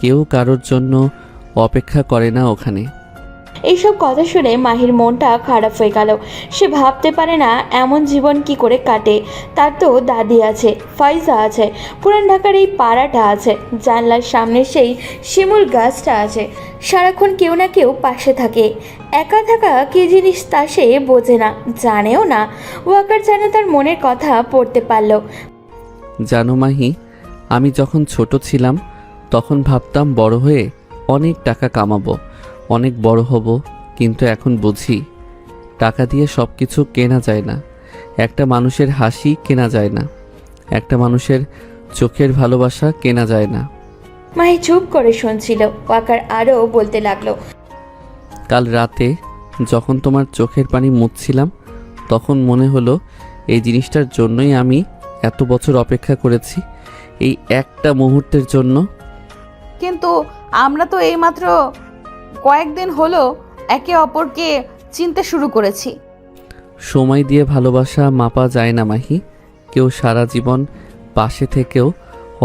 কেউ কারোর জন্য অপেক্ষা করে না ওখানে। এইসব কথা শুনে মাহির মনটা খারাপ হয়ে গেল। সে ভাবতে পারে না এমন জীবন কি করে কাটে। তার তো দাদি আছে, ফাইজা আছে, পুরান ঢাকার এই পাড়াটা আছে, জানলার সামনে সেই শিমুল গাছটা আছে, সারাক্ষণ কেউ না কেউ পাশে থাকে। একা থাকা কী জিনিস তা সে বোঝে না, জানেও না। ওয়াকার যেন তার মনের কথা পড়তে পারল। জানো মাহি, আমি যখন ছোট ছিলাম তখন ভাবতাম বড় হয়ে অনেক টাকা কামাবো, অনেক বড় হব, কিন্তু এখন বুঝি টাকা দিয়ে সব কিছু কেনা যায় না। একটা মানুষের হাসি কেনা যায় না, একটা মানুষের চোখের ভালোবাসা কেনা যায় না। মাহি চুপ করে শুনছিল। ওয়াকার আরও বলতে লাগলো। কাল রাতে যখন তোমার চোখের পানি মুছছিলাম, তখন মনে হলো এই জিনিসটার জন্যই আমি এত বছর অপেক্ষা করেছি, এই একটা মুহূর্তের জন্য। কিন্তু আমরা তো এইমাত্র কয়েকদিন হলো একে অপরকে চিনতে শুরু করেছি। সময় দিয়ে ভালোবাসা মাপা যায় না মাহি। কেউ সারা জীবন পাশে থেকেও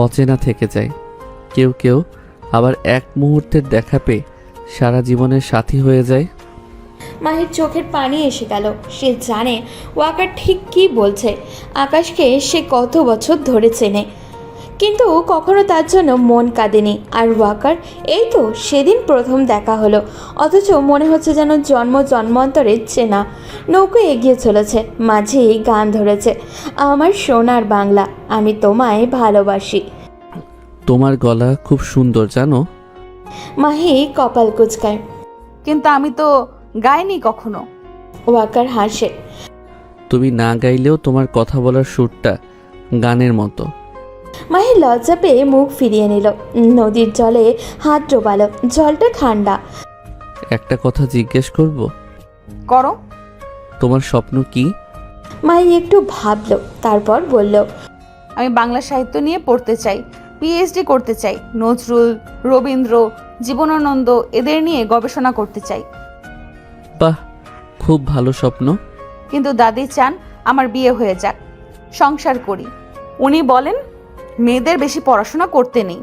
অচেনা থেকে যায়, কেউ কেউ আবার এক মুহূর্তের দেখা পেয়ে সারা জীবনের সাথী হয়ে যায়। মাহির চোখের পানি এসে গেল। সে জানে ওয়াকার ঠিক কী বলছে। আকাশকে সে কত বছর ধরে চেনে, কিন্তু কখনো তার জন্য মন কাঁদেনি। আর ওয়াকার এই তো সেদিন প্রথম দেখা হলো, অথচ মনে হচ্ছে যেন জন্ম জন্মান্তরের চেনা। নৌকো এগিয়ে চলেছে, মাঝেই গান ধরেছে, আমার সোনার বাংলা, আমি তোমায় ভালোবাসি। তোমার গলা খুব সুন্দর জানো। মাহি কপাল কুচকায়। কিন্তু আমি তো গাইনি কখনো। ওয়াকার হাসে। তুমি না গাইলেও তোমার কথা বলার সুরটা গানের মতো। মাহি লজ্জা পেয়ে মুখ ফিরিয়ে নিল। নদীর জলে হাত ডোবালো, জলটা ঠান্ডা। একটা কথা জিজ্ঞেস করব? করো। তোমার স্বপ্ন কি? মাহি একটু ভাবলো, তারপর বলল, আমি বাংলা সাহিত্য নিয়ে পড়তে চাই, পিএইচডি করতে চাই, নজরুল, রবীন্দ্র, জীবনানন্দ এদের নিয়ে গবেষণা করতে চাই। বাহ, খুব ভালো স্বপ্ন। কিন্তু দাদি চান আমার বিয়ে হয়ে যাক, সংসার করি। উনি বলেন মেয়েদের বেশি পড়াশোনা করতে নেই।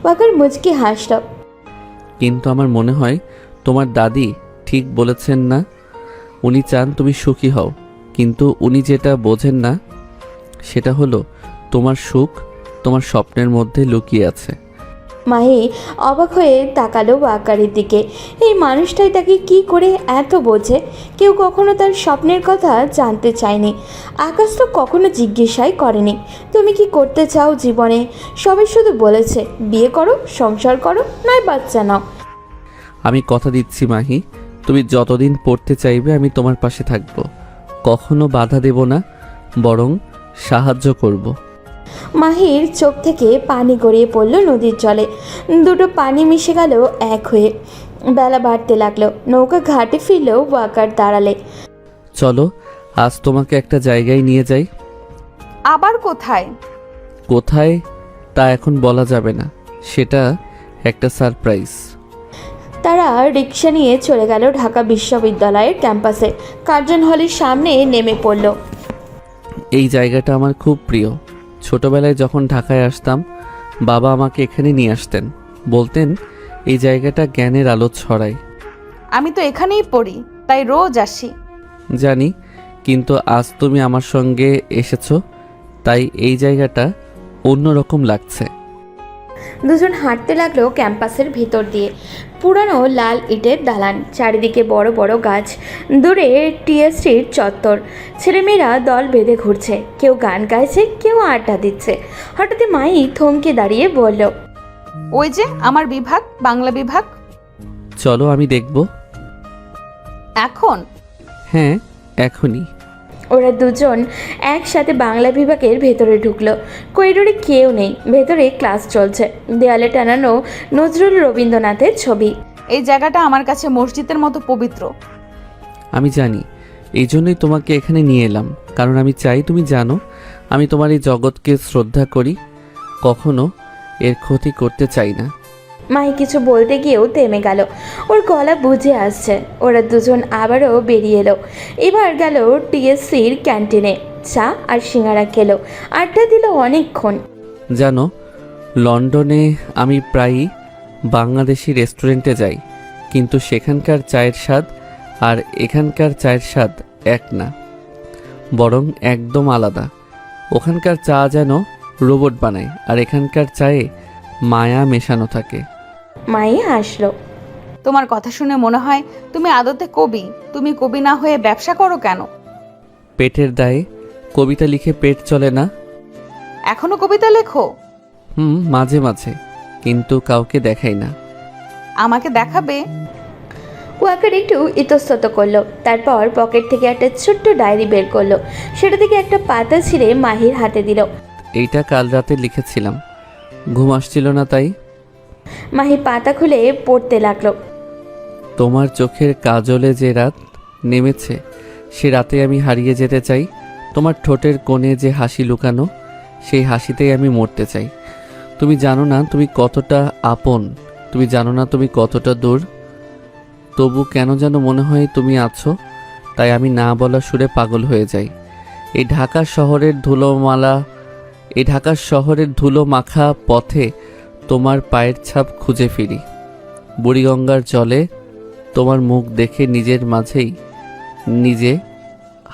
ওয়াকার মুচকি হাসল। কিন্তু আমার মনে হয় তোমার দাদি ঠিক বলেছেন না। উনি চান তুমি সুখী হও, কিন্তু উনি যেটা বোঝেন না সেটা হলো তোমার সুখ তোমার স্বপ্নের মধ্যে লুকিয়ে আছে। মাহি অবাক হয়ে তাকালো ওয়াকারের দিকে। এই মানুষটাই তাকে কি করে এত বোঝে? কেউ কখনো তার স্বপ্নের কথা জানতে চায়নি। আকাশ তো কখনো জিজ্ঞাসাই করেনি, তুমি কি করতে চাও জীবনে। সবাই শুধু বলেছে বিয়ে করো, সংসার করো, নয় বাচ্চা নাও। আমি কথা দিচ্ছি মাহি, তুমি যতদিন পড়তে চাইবে আমি তোমার পাশে থাকব, কখনো বাধা দেব না, বরং সাহায্য করব। মাহির চোখ থেকে পানি গড়িয়ে পড়ল নদীর জলে। দুটো পানি মিশে গেল এক হয়ে। বেলা বাড়তে লাগলো। নৌকা ঘাটে ফিরল ওয়াকার দাঁড়ালে। চলো আজ তোমাকে একটা জায়গায় নিয়ে যাই। আবার কোথায়? কোথায় তা এখন বলা যাবে না, সেটা একটা সারপ্রাইজ। তারা রিক্সা নিয়ে চলে গেল ঢাকা বিশ্ববিদ্যালয়ের ক্যাম্পাসে। কার্জন হলের সামনে নেমে পড়ল। এই জায়গাটা আমার খুব প্রিয়। ছোটবেলায় যখন ঢাকায় আসতাম, বাবা আমাকে এখানে নিয়ে আসতেন, বলতেন এই জায়গাটা জ্ঞানের আলো ছড়ায়। আমি তো এখানেই পড়ি, তাই রোজ আসি। জানি, কিন্তু আজ তুমি আমার সঙ্গে এসেছো, তাই এই জায়গাটা অন্যরকম লাগছে। দুজন হাঁটতে লাগলো ক্যাম্পাসের ভিতর দিয়ে। পুরানো লাল ইটের দালান, চারিদিকে বড় বড় গাছ, দূরে টিএসসির চত্বর। ছেলেমেয়েরা দল বেঁধে ঘুরছে, কেউ গান গাইছে, কেউ আড্ডা দিচ্ছে। হঠাৎ মাই থমকে দাঁড়িয়ে বলল, ওই যে আমার বিভাগ, বাংলা বিভাগ। চলো আমি দেখব। এখন? হ্যাঁ, এখনই। ওরা দুজন একসাথে বাংলা বিভাগের ভেতরে ঢুকলো। করিডোরে কেউ নেই, ভেতরে ক্লাস চলছে। দেয়ালে টানানো নজরুল রবীন্দ্রনাথের ছবি। এই জায়গাটা আমার কাছে মসজিদের মতো পবিত্র। আমি জানি, এই জন্যই তোমাকে এখানে নিয়ে এলাম, কারণ আমি চাই তুমি জানো আমি তোমার এই জগৎকে শ্রদ্ধা করি, কখনো এর ক্ষতি করতে চাই না। মাই কিছু বলতে গিয়েও থেমে গেল, ওর গলা বুঝে আসছে। ওরা দুজন আবারও বেরিয়ে এলো। এবার গেল টিএসসির ক্যান্টিনে, চা আর সিঙ্গারা খেলো, আড্ডা দিল অনেকক্ষণ। জানো, লন্ডনে আমি প্রায়ই বাংলাদেশি রেস্টুরেন্টে যাই, কিন্তু সেখানকার চায়ের স্বাদ আর এখানকার চায়ের স্বাদ এক না, বরং একদম আলাদা। ওখানকার চা যেন রোবট বানায়, আর এখানকার চায়ে মায়া মেশানো থাকে। মাই হাসলো। তোমার কথা শুনে মনে হয় তুমি আদতে কবি। তুমি কবি না হয়ে ব্যবসা করো কেন? পেটের দায়ে কবিতা লিখে পেট চলে না। এখনো কবিতা লেখো? মাঝে মাঝে, কিন্তু কাউকে দেখাই না। আমাকে দেখাবে? ওয়াকার একটু ইতস্তত করলো, তারপর পকেট থেকে একটা ছোট্ট ডায়েরি বের করলো। সেটা থেকে একটা পাতা ছিঁড়ে মাহির হাতে দিল। এইটা কাল রাতে লিখেছিলাম, ঘুম আসছিল না তাই। মাহি পাতা খুলে পড়তে লাগলো। তোমার চোখের কাজলে যে রাত নেমেছে, সে রাতে আমি হারিয়ে যেতে চাই। তোমার ঠোঁটের কোণে যে হাসি লুকানো, সেই হাসিতেই আমি মরতে চাই। তুমি জানো না তুমি কতটা আপন, তুমি জানো না তুমি কতটা দূর, তবু কেন যেন মনে হয় তুমি আছো। তাই আমি না বলা সুরে পাগল হয়ে যাই। এই ঢাকা শহরের ধুলো মাখা পথে তোমার পায়ের ছাপ খুঁজে ফিরি। বুড়িগঙ্গার জলে তোমার মুখ দেখে নিজের মাঝেই নিজে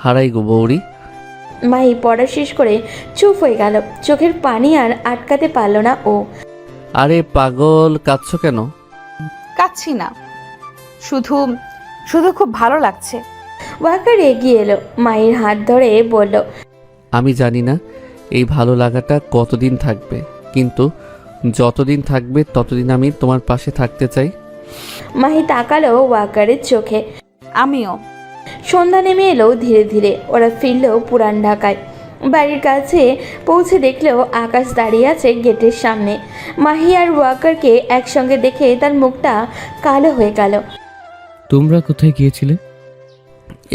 হারাই গো বৌরি। মাহি পড়া শেষ করে চুপ হয়ে গেল। চোখের পানি আর আটকাতে পারল না ও। আরে পাগল, কাঁদছো কেন? কাচ্ছি না, শুধু শুধু খুব ভালো লাগছে। ওয়াকার এগিয়ে এলো, মায়ের হাত ধরে বলল, আমি জানি না এই ভালো লাগাটা কতদিন থাকবে, কিন্তু যতদিন থাকবে ততদিন আমি তোমার পাশে থাকতে চাই। মাহি তাকালো ওয়াকারের চোখে। আমিও। সন্ধ্যা নেমে এলো ধীরে ধীরে। ওরা ফিরল পুরান ঢাকায়। বাড়ির কাছে পৌঁছে দেখলেও আকাশ দাঁড়িয়ে আছে গেটের সামনে। মাহি আর ওয়াকারকে একসঙ্গে দেখে তার মুখটা কালো হয়ে গেল। তোমরা কোথায় গিয়েছিলে?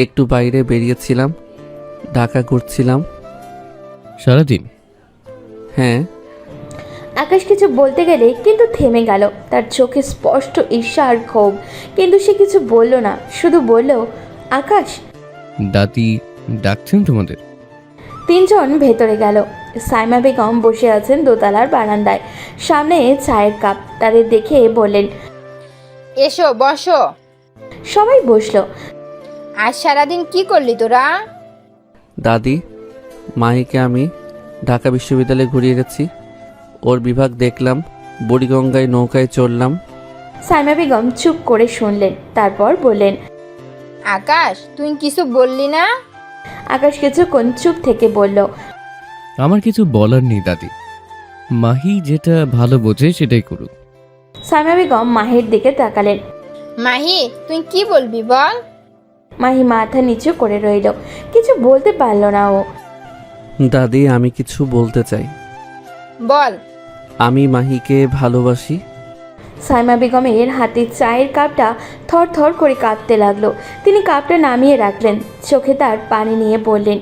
একটু বাইরে বেরিয়েছিলাম, ঢাকা ঘুরছিলাম। সারাদিন? হ্যাঁ। আকাশ কিছু বলতে গেলে কিন্তু থেমে গেল। তার চোখে স্পষ্ট ঈর্ষা আর ক্ষোভ, কিন্তু সে কিছু বলল না, শুধু বলল, আকাশ। দাদি ডাকছেন তোমাদের? তিনজন ভেতরে গেল। সাইমা বেগম বসে আছেন দোতলার বারান্দায়, সামনে চায়ের কাপ। তাদের দেখে বললেন, এসো বসো। সবাই বসলো। আজ সারাদিন কি করলি তোরা? দাদি, মাহিকে আমি ঢাকা বিশ্ববিদ্যালয়ে ঘুরিয়ে গেছি, ওর বিভাগ দেখলাম, বুড়িগঙ্গায় নৌকায় চড়লাম। সাইমা বেগম চুপ করে শুনলেন, তারপর বললেন, আকাশ, তুই কিছু বললি না? আকাশ কিছুক্ষণ চুপ থেকে বলল, আমার কিছু বলার নেই দাদি, মাহি যেটা ভালো বোঝে সেটাই করুক। সাইমা বেগম মাহির দিকে তাকালেন। মাহি, তুই কি বলবি বল? মাহি মাথা নিচু করে রইল, কিছু বলতে পারল না ও। দাদি, আমি কিছু বলতে চাই। বল। আমি মাহিকে ভালোবাসি। সাইমা বেগমের হাতে চায়ের কাপটা থর থর করে কাঁপতে লাগলো। তিনি কাপটা নামিয়ে রাখলেন, চোখে তার পানি নিয়ে বললেন,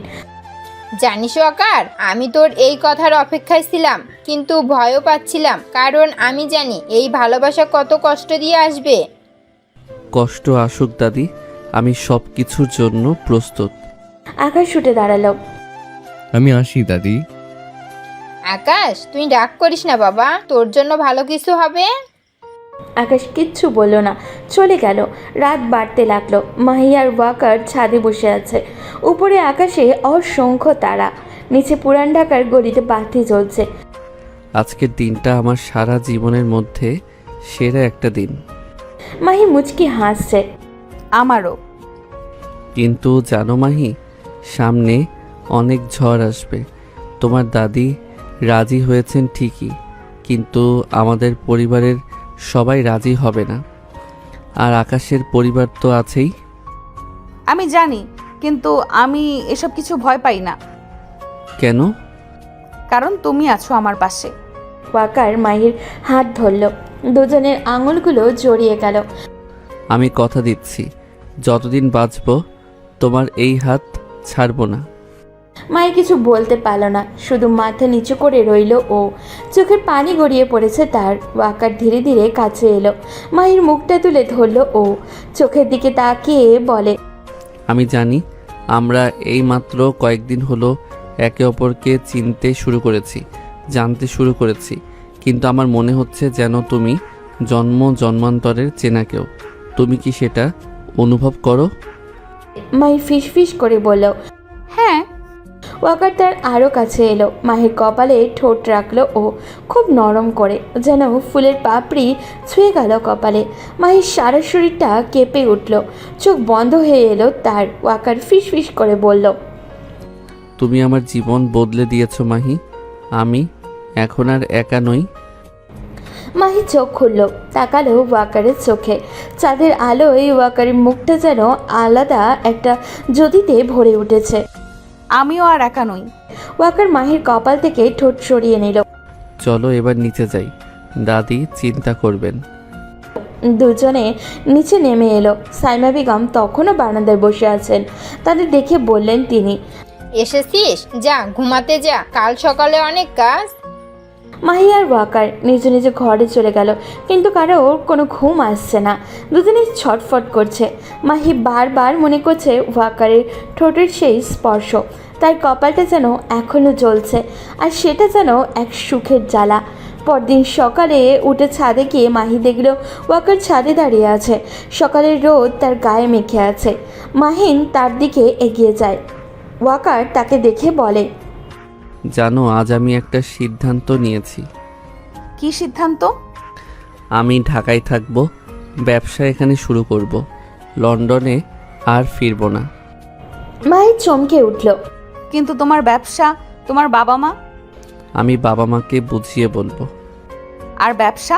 জানিস আকার, আমি তোর এই কথার অপেক্ষায় ছিলাম, কিন্তু ভয়ও পাচ্ছিলাম, কারণ আমি জানি এই ভালোবাসা কত কষ্ট দিয়ে আসবে। কষ্ট আসুক দাদি, আমি সব কিছুর জন্য প্রস্তুত। আকাশ উঠে দাঁড়ালো। আমি আসি দাদি। আকাশ, তুই রাগ করিস না বাবা, তোর জন্য ভালো কিছু হবে। আকাশ কিচ্ছু বলল না, চলে গেল। রাত বাড়তে লাগলো। মাহি আর ওয়াকার ছাদে বসে আছে। উপরে আকাশে অসংখ্য তারা, নিচে পুরান ঢাকার গলিতে বাতি জ্বলছে। আজকের দিনটা আমার সারা জীবনের মধ্যে সেরা একটা দিন। মাহি মুচকি হাসছে। আমারও। কিন্তু জানো মাহি, সামনে অনেক ঝড় আসবে। তোমার দাদি রাজি হয়েছেন ঠিকই, কিন্তু আমাদের পরিবারের সবাই রাজি হবে না। আর আকাশের পরিবার তো আছেই। আমি জানি, কিন্তু আমি এসব কিছু ভয় পাই না, কেন? কারণ তুমি আছো আমার পাশে। ওয়াকার মাহির হাত ধরল, দুজনের আঙুলগুলো জড়িয়ে গেল। আমি কথা দিচ্ছি, যতদিন বাঁচব তোমার এই হাত ছাড়বো না। মাহি কিছু বলতে পারল না, শুধু মাথা নিচু করে রইল ও। চোখের পানি গড়িয়ে পড়েছে তার। ওয়াকার ধীরে ধীরে কাছে এলো, মাহির মুখটা তুলে ধরল ও। চোখের দিকে তাকিয়ে বলে, আমি জানি আমরা এই মাত্র কয়েকদিন হলো একে অপরকে চিনতে শুরু করেছি, জানতে শুরু করেছি, কিন্তু আমার মনে হচ্ছে যেন তুমি জন্মান্তরের চেনা কেউ। তুমি কি সেটা অনুভব করো? মাহি ফিস ফিস করে বলল, হ্যাঁ। ওয়াকার তার আরও কাছে এলো, মাহির কপালে ঠোঁট রাখলো ও, খুব নরম করে, যেন ফুলের পাপড়ি ছুঁয়ে গেল কপালে। মাহির সারা শরীরটা কেঁপে উঠল, চোখ বন্ধ হয়ে এলো তার। ওয়াকার ফিস ফিস করে বলল, তুমি আমার জীবন বদলে দিয়েছো মাহি, আমি এখন আর একা নই। মাহি চোখ খুলল, তাকালো ওয়াকারের চোখে। চাঁদের আলোয় ওয়াকারের মুখটা যেন আলাদা একটা জ্যোতিতে ভরে উঠেছে। আমিও আর একা নই। ওয়াকার মাহির কপাল থেকে ঠোঁট সরিয়ে নিল। চলো এবার নিচে যাই, দাদি চিন্তা করবেন। দুজনে নিচে নেমে এলো। সাইমা বেগম তখনও বারান্দায় বসে আছেন। তাদের দেখে বললেন তিনি, এসেছিস? যা ঘুমাতে যা, কাল সকালে অনেক কাজ। মাহি আর ওয়াকার নিজ নিজ ঘরে চলে গেল, কিন্তু কারোর কোনো ঘুম আসছে না। দুজনেই ছটফট করছে। মাহি বারবার মনে করছে ওয়াকারের ঠোঁটের সেই স্পর্শ, তার কপালটা যেন এখনও জ্বলছে, আর সেটা যেন এক সুখের জ্বালা। পরদিন সকালে উঠে ছাদে গিয়ে মাহি দেখল ওয়াকার ছাদে দাঁড়িয়ে আছে। সকালের রোদ তার গায়ে মেখে আছে। মাহিন তার দিকে এগিয়ে যায়। ওয়াকার তাকে দেখে বলে, জানো আজ আমি একটা সিদ্ধান্ত নিয়েছি। কি সিদ্ধান্ত? আমি ঢাকায় থাকবো, ব্যবসা এখানে শুরু করব, লন্ডনে আর ফিরবো না। মাহি চমকে উঠল। কিন্তু তোমার ব্যবসা, তোমার বাবা মা? আমি বাবা মাকে বুঝিয়ে বলবো। আর ব্যবসা?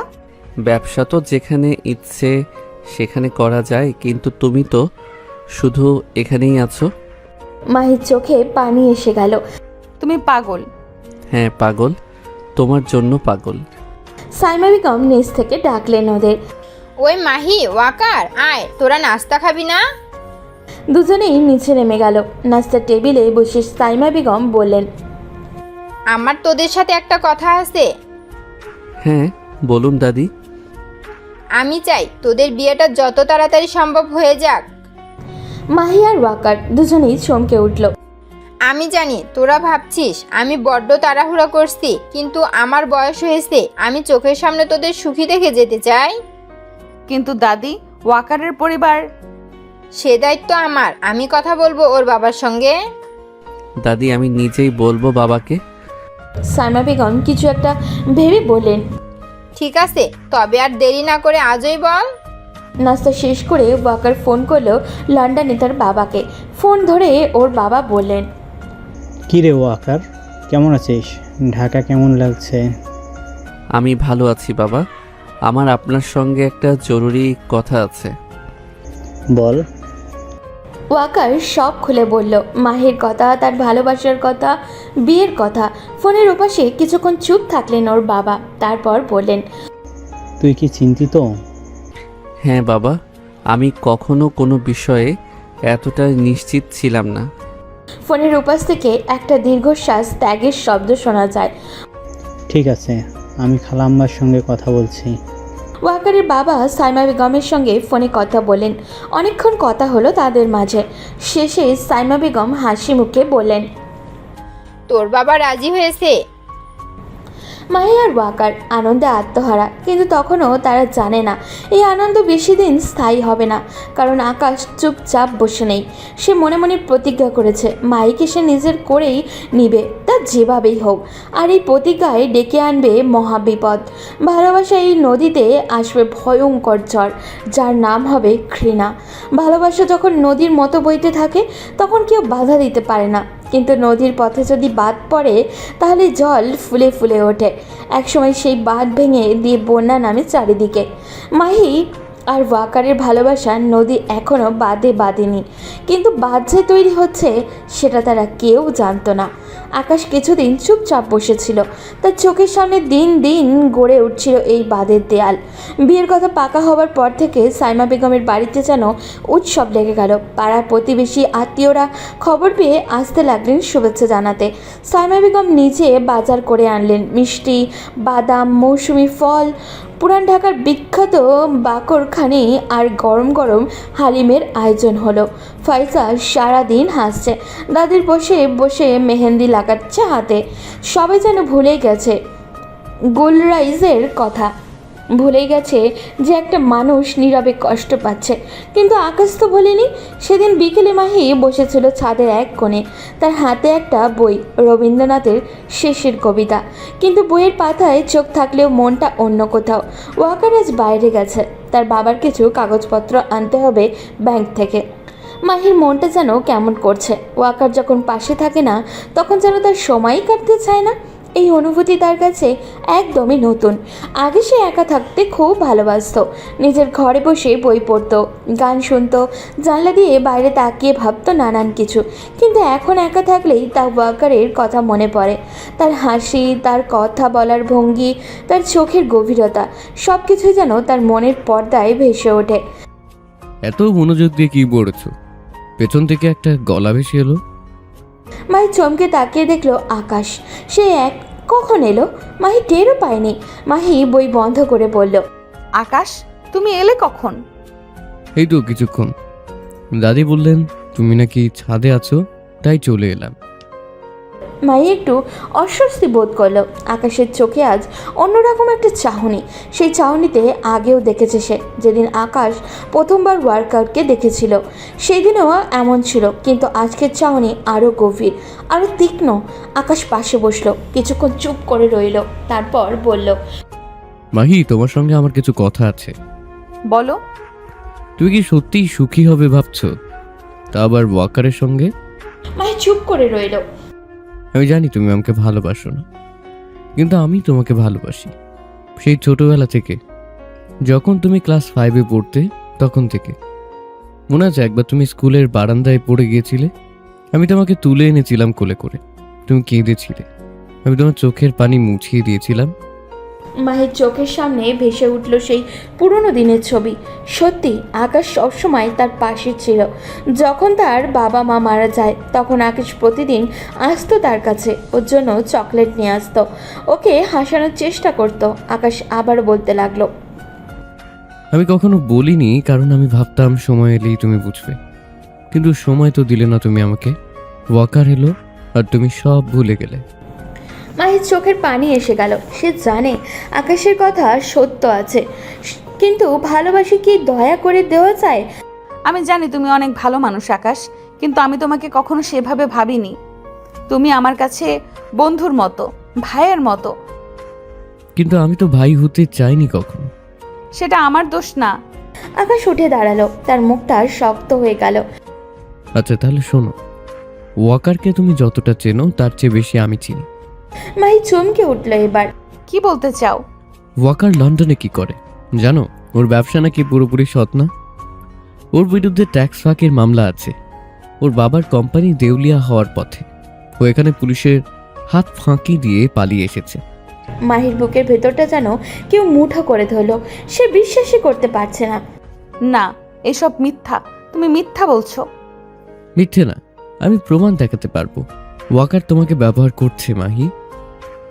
ব্যবসা তো যেখানে ইচ্ছে সেখানে করা যায়, কিন্তু তুমি তো শুধু এখানেই আছো। মাহির চোখে পানি এসে গেল। তুমি পাগল। হ্যাঁ পাগল, তোমার জন্য পাগল। সাইমা বেগম নিচ থেকে ডাকলেন ওদের। ওই মাহি, ওয়াকার, আয়, তোরা নাস্তা খাবি না? দুজনেই নিচে নেমে গেল। নাস্তার টেবিলে বসে সাইমা বেগম বললেন, আমার তোদের সাথে একটা কথা আছে। হ্যাঁ বলুন দাদি। আমি চাই তোদের বিয়েটা যত তাড়াতাড়ি সম্ভব হয়ে যাক। মাহি আর ওয়াকার দুজনেই চমকে উঠল। আমি জানি তোরা ভাবছিস আমি বড্ড তাড়াহুড়া করছি, কিন্তু আমার বয়স হয়েছে, আমি চোখের সামনে তোদের সুখী দেখে যেতে চাই। কিন্তু দাদি, ওয়াকারের পরিবার। সে দায়িত্ব আমার, আমি কথা বলবো ওর বাবার সঙ্গে। দাদি আমি নিজেই বলবো বাবাকে। সাইমা বেগম কিছু একটা ভেবে বললেন, ঠিক আছে, তবে আর দেরি না করে আজই বল। নাস্তা শেষ করে ওয়াকার ফোন করলো লন্ডনে তার বাবাকে। ফোন ধরে ওর বাবা বললেন, কী রে ওয়াকার, কেমন আছিস? ঢাকা কেমন লাগছে? আমি ভালো আছি বাবা, আমার আপনার সঙ্গে একটা জরুরি কথা আছে। বল। ওয়াকার সব খুলে বলল, মাহির কথা, তার ভালোবাসার কথা, বিয়ের কথা। ফোনের ওপাশে কিছুক্ষণ চুপ থাকলেন ওর বাবা, তারপর বললেন, তুই কি চিন্তিত? হ্যাঁ বাবা, আমি কখনো কোনো বিষয়ে এতটা নিশ্চিত ছিলাম না। ফোনের ওপাশ থেকে একটা দীর্ঘশ্বাস, ত্যাগের শব্দ শোনা যায়। ঠিক আছে, আমি খালাম্মার সঙ্গে কথা বলছি। ওয়াকারের বাবা সাইমা বেগমের সঙ্গে ফোনে কথা বলেন। অনেকক্ষণ কথা হলো তাদের মাঝে। শেষে সাইমা বেগম হাসি মুখে বললেন, তোর বাবা রাজি হয়েছে। মাহি আর ওয়াকার আনন্দে আত্মহারা, কিন্তু তখনও তারা জানে না এই আনন্দ বেশি দিন স্থায়ী হবে না। কারণ আকাশ চুপচাপ বসে নেই। সে মনে মনে প্রতিজ্ঞা করেছে মাহিকে সে নিজের করেই নিবে, তা যেভাবেই হোক। আর এই প্রতিজ্ঞায় ডেকে আনবে মহাবিপদ। ভালোবাসা এই নদীতে আসবে ভয়ঙ্কর ঝড়, যার নাম হবে ঘৃণা। ভালোবাসা যখন নদীর মতো বইতে থাকে তখন কেউ বাধা দিতে পারে না, কিন্তু নদীর পথে যদি বাঁধ পড়ে তাহলে জল ফুলে ফুলে ওঠে। একসময় সেই বাঁধ ভেঙে দিয়ে বন্যা নামে চারিদিকে। মাহি আর ওয়াকারের ভালোবাসার নদী এখনও বাঁধে বাঁধেনি, কিন্তু বাঁধ যে তৈরি হচ্ছে সেটা তারা কেউ জানতো না। আকাশ কিছুদিন চুপচাপ বসেছিল, তার চোখের সামনে দিন দিন গড়ে উঠছিল এই বাঁধের দেয়াল। বিয়ের কথা পাকা হওয়ার পর থেকে সাইমা বেগমের বাড়িতে যেন উৎসব লেগে গেল। পাড়া প্রতিবেশী আত্মীয়রা খবর পেয়ে আসতে লাগলেন শুভেচ্ছা জানাতে। সাইমা বেগম নিজে বাজার করে আনলেন মিষ্টি, বাদাম, মৌসুমি ফল, পুরান ঢাকার বিখ্যাত বাকরখানি আর গরম গরম হালিমের আয়োজন হলো। ফয়সাল সারাদিন হাসছে, দাদির বসে বসে মেহেন্দি লাগাচ্ছে হাতে। সবাই যেন ভুলেই গেছে গুলরাইজের কথা, ভুলেই গেছে যে একটা মানুষ নীরবে কষ্ট পাচ্ছে। কিন্তু আকাশ তো ভোলেনি। সেদিন বিকেলে মাহি বসেছিল ছাদের এক কোণে, তার হাতে একটা বই, রবীন্দ্রনাথের শেষের কবিতা। কিন্তু বইয়ের পাতায় চোখ থাকলেও মনটা অন্য কোথাও। ওয়াকার আজ বাইরে গেছে, তার বাবার কিছু কাগজপত্র আনতে হবে ব্যাংক থেকে। মাহির মনটা যেন কেমন করছে। ওয়াকার যখন পাশে থাকে না তখন যেন তার সময়ই কাটতে চায় না। এই অনুভূতি তার কাছে একদমই নতুন। আগে সে একা থাকতে খুব ভালোবাসতো, নিজের ঘরে বসে বই পড়তো, গান শুনতো, জানলা দিয়ে বাইরে তাকিয়ে ভাবতো নানান কিছু। কিন্তু এখন একা থাকলেই তার ওয়াকারের কথা মনে পড়ে, তার হাসি, তার কথা বলার ভঙ্গি, তার চোখের গভীরতা, সব কিছুই যেন তার মনের পর্দায় ভেসে ওঠে। এত মনোযোগ দিয়ে কি পড়েছ? পেছন থেকে একটা গলা ভেসে এলো। মাহি চমকে তাকিয়ে দেখলো আকাশ। সে কখন এলো মাহি টেরও পায়নি। মাহি বই বন্ধ করে বলল, আকাশ, তুমি এলে কখন? এই তো কিছুক্ষণ। দাদি বললেন তুমি নাকি ছাদে আছো, তাই চলে এলাম। মাহি একটু অস্বস্তি বোধ করলো। আকাশের চোখে আজ অন্যরকম একটা চাহনি। সেই চাহনিতে আগেও দেখেছে সে, যেদিন আকাশ প্রথমবার ওয়ার্কআউটকে দেখেছিল সেই দিনও এমন ছিল, কিন্তু আজকের চাহনি আরও গভীর, আরও তীক্ষ্ণ। আকাশ পাশে বসলো, কিছুক্ষণ চুপ করে রইল, তারপর বলল, মাহি, তোমার সঙ্গে আমার কিছু কথা আছে। বলো। তুমি কি সত্যিই সুখী হবে ভাবছো, তা আবার ওয়াকারের সঙ্গে? মাহি চুপ করে রইল। আমি জানি তুমি আমাকে ভালোবাসো না, কিন্তু আমি তোমাকে ভালোবাসি। সেই ছোটবেলা থেকে, যখন তুমি ক্লাস 5-এ পড়তে তখন থেকে। মনে আছে একবার তুমি স্কুলের বারান্দায় পড়ে গিয়েছিলে, আমি তোমাকে তুলে এনেছিলাম কোলে করে, তুমি কেঁদেছিলে, আমি তোমার চোখের পানি মুছিয়ে দিয়েছিলাম। মাহির চোখের সামনে ভেসে উঠল সেই পুরনো দিনের ছবি। সত্যি আকাশ সবসময় তার পাশে ছিল। যখন তার বাবা মা মারা যায় তখন আকাশ প্রতিদিন আসতো তার কাছে, ওর জন্য চকলেট নিয়ে আসতো, ওকে হাসানোর চেষ্টা করতো। আকাশ আবার বলতে লাগলো, আমি কখনো বলিনি, কারণ আমি ভাবতাম সময় এলেই তুমি বুঝবে, কিন্তু সময় তো দিলে না তুমি আমাকে। ওয়াকার এলো আর তুমি সব ভুলে গেলে। মাহির চোখের পানি এসে গেল। সে জানে আকাশের কথা সত্য আছে, কিন্তু ভালোবাসি কি দয়া করে দেওয়া যায়? আমি জানি তুমি অনেক ভালো মানুষ আকাশ, কিন্তু আমি তোমাকে কখনো সেভাবে ভাবিনি। তুমি আমার কাছে বন্ধুর মতো, ভাইয়ের মতো। কিন্তু আমি তো ভাই হতে চাইনি কখনো। সেটা আমার দোষ না। আকাশ উঠে দাঁড়ালো, তার মুখটা শক্ত হয়ে গেল। আচ্ছা তাহলে শোনো, ওয়াকারকে তুমি যতটা চেনো তার চেয়ে বেশি আমি চিনি। মাহি চমকে উঠল এবার। কি বলতে চাও? ওয়াকার লন্ডনে কি করে জানো? ওর ব্যবসা নাকি পুরোপুরি সৎ না। ওর বিরুদ্ধে ট্যাক্স ফাঁকির মামলা আছে। ওর বাবার কোম্পানি দেউলিয়া হওয়ার পথে। ও এখানে পুলিশের হাত ফাঁকি দিয়ে পালিয়ে এসেছে। মাহির বুকের ভেতরটা যেন কেউ মুঠো করে ধরলো। সে বিশ্বাসই করতে পারছে না। না, এসব মিথ্যা। তুমি মিথ্যা বলছো। মিথ্যে না, আমি প্রমাণ দেখাতে পারবো। ওয়াকার তোমাকে ব্যবহার করছে মাহি।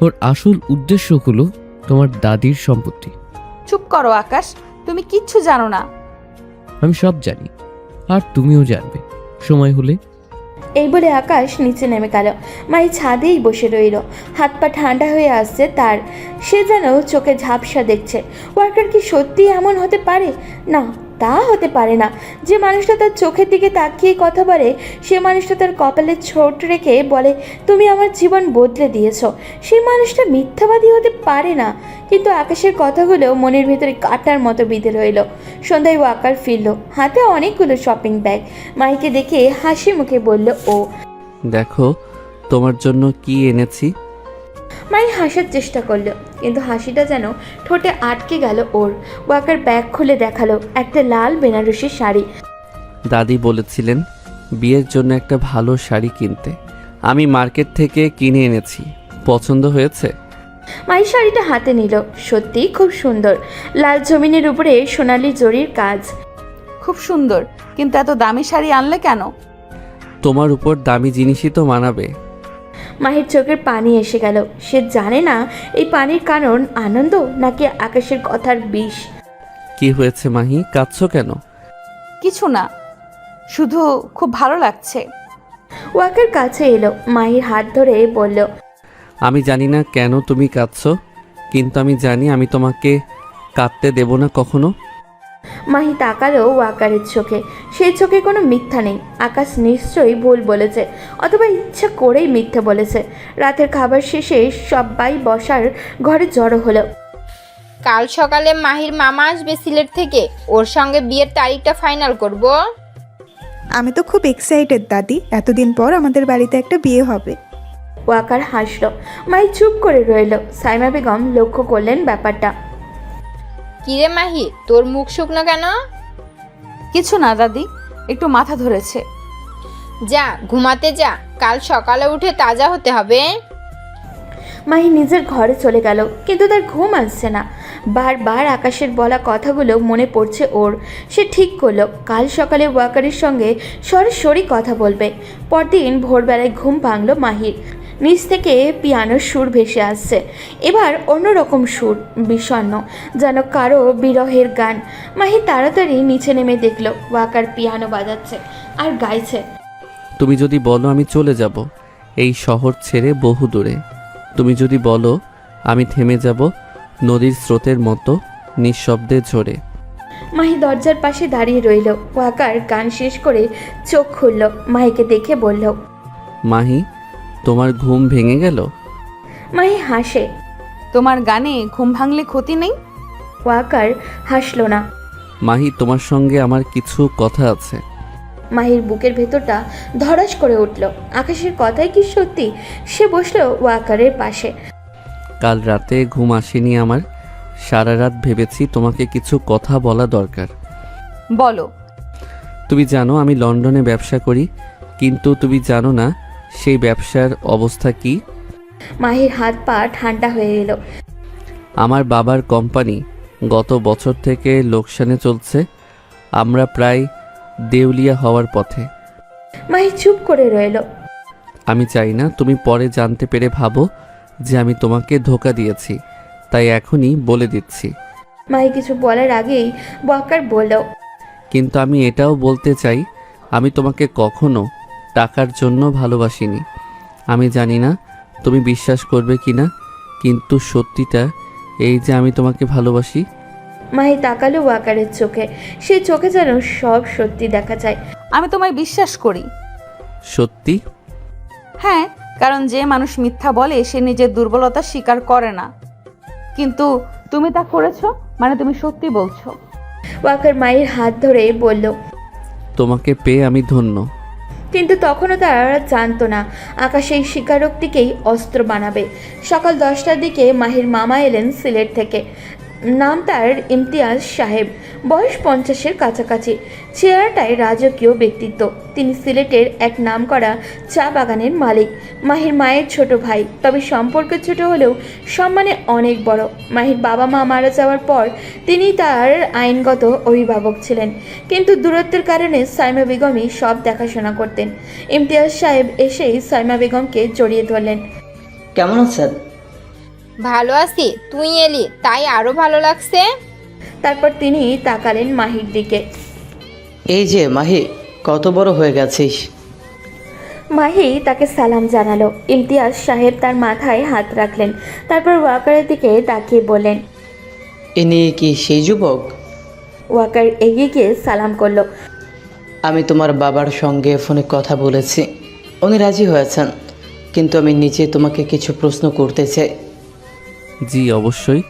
ওর আসল উদ্দেশ্য হলো তোমার দাদির সম্পত্তি। চুপ করো আকাশ, তুমি কিচ্ছু জানো না। আমি সব জানি, আর তুমিও জানবে সময় হলে। এই বলে আকাশ নিচে নেমে গেল। মাহি ছাদেই বসে রইল, হাত পা ঠান্ডা হয়ে আসছে তার। সে যেন চোখে ঝাপসা দেখছে। ওয়ার্কার কি সত্যি এমন হতে পারে? না, তা হতে পারে না। যে মানুষটা তার চোখের দিকে তাকিয়ে কথা বলে, সে মানুষটা তার কপালে ছোট রেখে বলে তুমি আমার জীবন বদলে দিয়েছ, সেই মানুষটা মিথ্যাবাদী হতে পারে না। কিন্তু আকাশের কথাগুলো মনের ভেতরে কাটার মতো বিঁধে রইল। সন্ধ্যায় ওয়াকার ফিরল, হাতে অনেকগুলো শপিং ব্যাগ। মাইকে দেখে হাসি মুখে বলল ও, দেখো তোমার জন্য কি এনেছি। মাই হাসার চেষ্টা করলো, কিন্তু হাসিটা যেন ঠোঁটে আটকে গেল ওর। ওয়াকার ব্যাগ খুলে দেখালো একটা লাল বেনারসি শাড়ি। দাদি বলেছিলেন বিয়ের জন্য একটা ভালো শাড়ি কিনতে। আমি মার্কেট থেকে কিনে এনেছি। পছন্দ হয়েছে? মাই শাড়িটা হাতে নিল। সত্যি খুব সুন্দর, লাল জমিনের উপরে সোনালি জরির কাজ। খুব সুন্দর, কিন্তু এত দামি শাড়ি আনলে কেন? তোমার উপর দামি জিনিসই তো মানাবে। মাহির চোখের পানি এসে গেল। সে জানে না এই পানির কারণ আনন্দ নাকি আকাশের কথার বিষ। কি হয়েছে মাহি, কাঁদছো কেন? কিছু না, শুধু খুব ভালো লাগছে। ওয়াকার কাছে এলো, মাহির হাত ধরে বলল, আমি জানি না কেন তুমি কাঁদছো, কিন্তু আমি জানি আমি তোমাকে কাঁদতে দেব না কখনো। মাহি তাকালো ওয়াকারের চোখে। সেই চোখে কোনো মিথ্যা নেই। আকাশ নিশ্চয়ই ভুল বলেছে, অথবা ইচ্ছা করেই মিথ্যা বলেছে। রাতের খাবার শেষে সবাই বসার ঘরে জড়ো হলো। কাল সকালে মাহির মামা আসবে সিলেট থেকে, ওর সঙ্গে বিয়ের তারিখটা ফাইনাল করব। আমি তো খুব এক্সাইটেড দাদি, এতদিন পর আমাদের বাড়িতে একটা বিয়ে হবে। ওয়াকার হাসলো। মাহি চুপ করে রইল। সাইমা বেগম লক্ষ্য করলেন ব্যাপারটা। কিরে মাহি, তোর মুখ শুকনো কেন? কিছু না দাদি, একটু মাথা ধরেছে। যা ঘুমাতে যা, কাল সকালে উঠে তাজা হতে হবে। মাহি নিজের ঘরে চলে গেল, কিন্তু তার ঘুম আসছে না। বারবার আকাশের বলা কথাগুলো মনে পড়ছে ওর। সে ঠিক করলো কাল সকালে ওয়াকারের সঙ্গে সরাসরি কথা বলবে। পরদিন ভোরবেলায় ঘুম ভাঙল মাহির। নিচ থেকে পিয়ানোর সুর ভেসে আসছে। এবার অন্যরকম সুর, বিষণ্ণ, যেন কারো বিরহের গান। মাহি তাড়াতাড়ি নিচে নেমে দেখলো ওয়াকার পিয়ানো বাজাচ্ছে আর গাইছে। তুমি যদি বলো আমি চলে যাব এই শহর ছেড়ে বহু দূরে, তুমি যদি বলো আমি থেমে যাব নদীর স্রোতের মতো নিঃশব্দে ঝরে। মাহি দরজার পাশে দাঁড়িয়ে রইল। ওয়াকার গান শেষ করে চোখ খুলল। মাহিকে দেখে বলল, মাহি, তোমার ঘুম ভেঙে গেল? মাহি হাসে। তোমার গানে ঘুম ভাঙলে ক্ষতি নেই। ওয়াকার হাসল না। মাহি, তোমার সঙ্গে আমার কিছু কথা আছে। মাহির বুকের ভেতরটা ধড়াস করে উঠল। আকাশের কথাই কি সত্যি? সে বসলো ওয়াকারের পাশে। কাল রাতে ঘুম আসেনি আমার, সারা রাত ভেবেছি তোমাকে কিছু কথা বলা দরকার। বলো। তুমি জানো আমি লন্ডনে ব্যবসা করি, কিন্তু তুমি জানো না সেই ব্যবসার অবস্থা কি। মাহির হাত পা ঠান্ডা হয়ে এলো। আমার বাবার কোম্পানি গত বছর থেকে লোকসানে চলছে, আমরা প্রায় দেউলিয়া হওয়ার পথে। মাহি চুপ করে রইল। আমি চাই না তুমি পরে জানতে পেরে ভাবো যে আমি তোমাকে ধোঁকা দিয়েছি, তাই এখনই বলে দিচ্ছি। মাহি কিছু বলার আগেই ওয়াকার বলল, কিন্তু আমি এটাও বলতে চাই আমি তোমাকে কখনো টাকার জন্য ভালোবাসিনি। আমি জানি না তুমি বিশ্বাস করবে কি না, কিন্তু সত্যিটা এই যে আমি তোমাকে ভালোবাসি। মাহি তাকালো ওয়াকারের চোখে। সেই চোখে যেন সব সত্যি দেখা যায়। আমি তোমায় বিশ্বাস করি। সত্যি? হ্যাঁ, কারণ যে মানুষ মিথ্যা বলে সে নিজের দুর্বলতা স্বীকার করে না। কিন্তু তুমি তা করেছো, মানে তুমি সত্যি বলছো। ওয়াকার মায়ের হাত ধরে বলল, তোমাকে পেয়ে আমি ধন্য। কিন্তু তখনও তারা জানতো না আকাশ এই স্বীকারোক্তিকেই অস্ত্র বানাবে। সকাল 10টার দিকে মাহির মামা এলেন সিলেট থেকে। নাম তার ইমতিয়াজ সাহেব, বয়স 50-এর কাছাকাছি। চেহারাটায় রাজকীয় ব্যক্তিত্ব। তিনি সিলেটের এক নামকরা চা বাগানের মালিক। মাহির মায়ের ছোট ভাই, তবে সম্পর্কে ছোট হলেও সম্মানে অনেক বড়। মাহির বাবা মা মারা যাওয়ার পর তিনি তার আইনগত অভিভাবক ছিলেন, কিন্তু দূরত্বের কারণে সাইমা বেগমই সব দেখাশোনা করতেন। ইমতিয়াজ সাহেব এসেই সাইমা বেগমকে জড়িয়ে ধরলেন। কেমন আছেন? ভালো আছি, তুই এলি তাই আরো ভালো লাগছে। তারপর তিনি তাকালেন মাহির দিকে। এই যে মাহি, কত বড় হয়ে গেছিস। মাহি তাকে সালাম জানালো। ইমতিয়াজ সাহেব তার মাথায় হাত রাখলেন। তারপর ওয়াকারের দিকে তাকিয়ে বললেন, ইনি কি সেই যুবক? ওয়াকার এগিয়ে গিয়ে সালাম করলো। আমি তোমার বাবার সঙ্গে ফোনে কথা বলেছি, উনি রাজি হয়েছেন, কিন্তু আমি নিচে তোমাকে কিছু প্রশ্ন করতে চাই। জি অবশ্যই।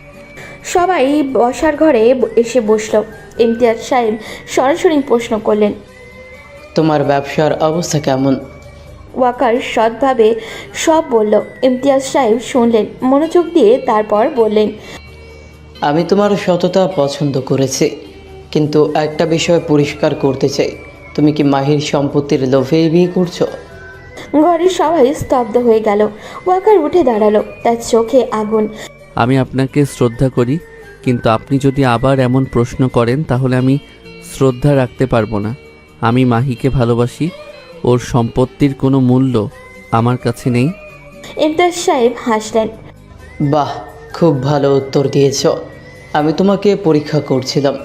সবাই বসার ঘরে এসে বসলো। ইমতিয়াজ সাহেব সরাসরি প্রশ্ন করলেন, তোমার ব্যবসার অবস্থা কেমন? ওয়াকার সৎভাবে সব বলল। ইমতিয়াজ সাহেব শুনলেন মনোযোগ দিয়ে, তারপর বললেন, আমি তোমার সততা পছন্দ করেছি, কিন্তু একটা বিষয় পরিষ্কার করতে চাই, তুমি কি মাহির সম্পত্তির লোভে বিয়ে করছো? ঘরের সবাই স্তব্ধ হয়ে গেল। ওয়াকার উঠে দাঁড়ালো, তার চোখে আগুন। আমি আপনাকে শ্রদ্ধা করি, কিন্তু আপনি যদি আবার এমন প্রশ্ন করেন তাহলে আমি শ্রদ্ধা রাখতে পারবো না। আমি মাহিকে ভালোবাসি, ওর সম্পত্তির কোনো মূল্য আমার কাছে নেই। ইমতিয়াজ সাহেব হাসলেন। বাহ, খুব ভালো উত্তর দিয়েছ। আমি তোমাকে পরীক্ষা করছিলাম,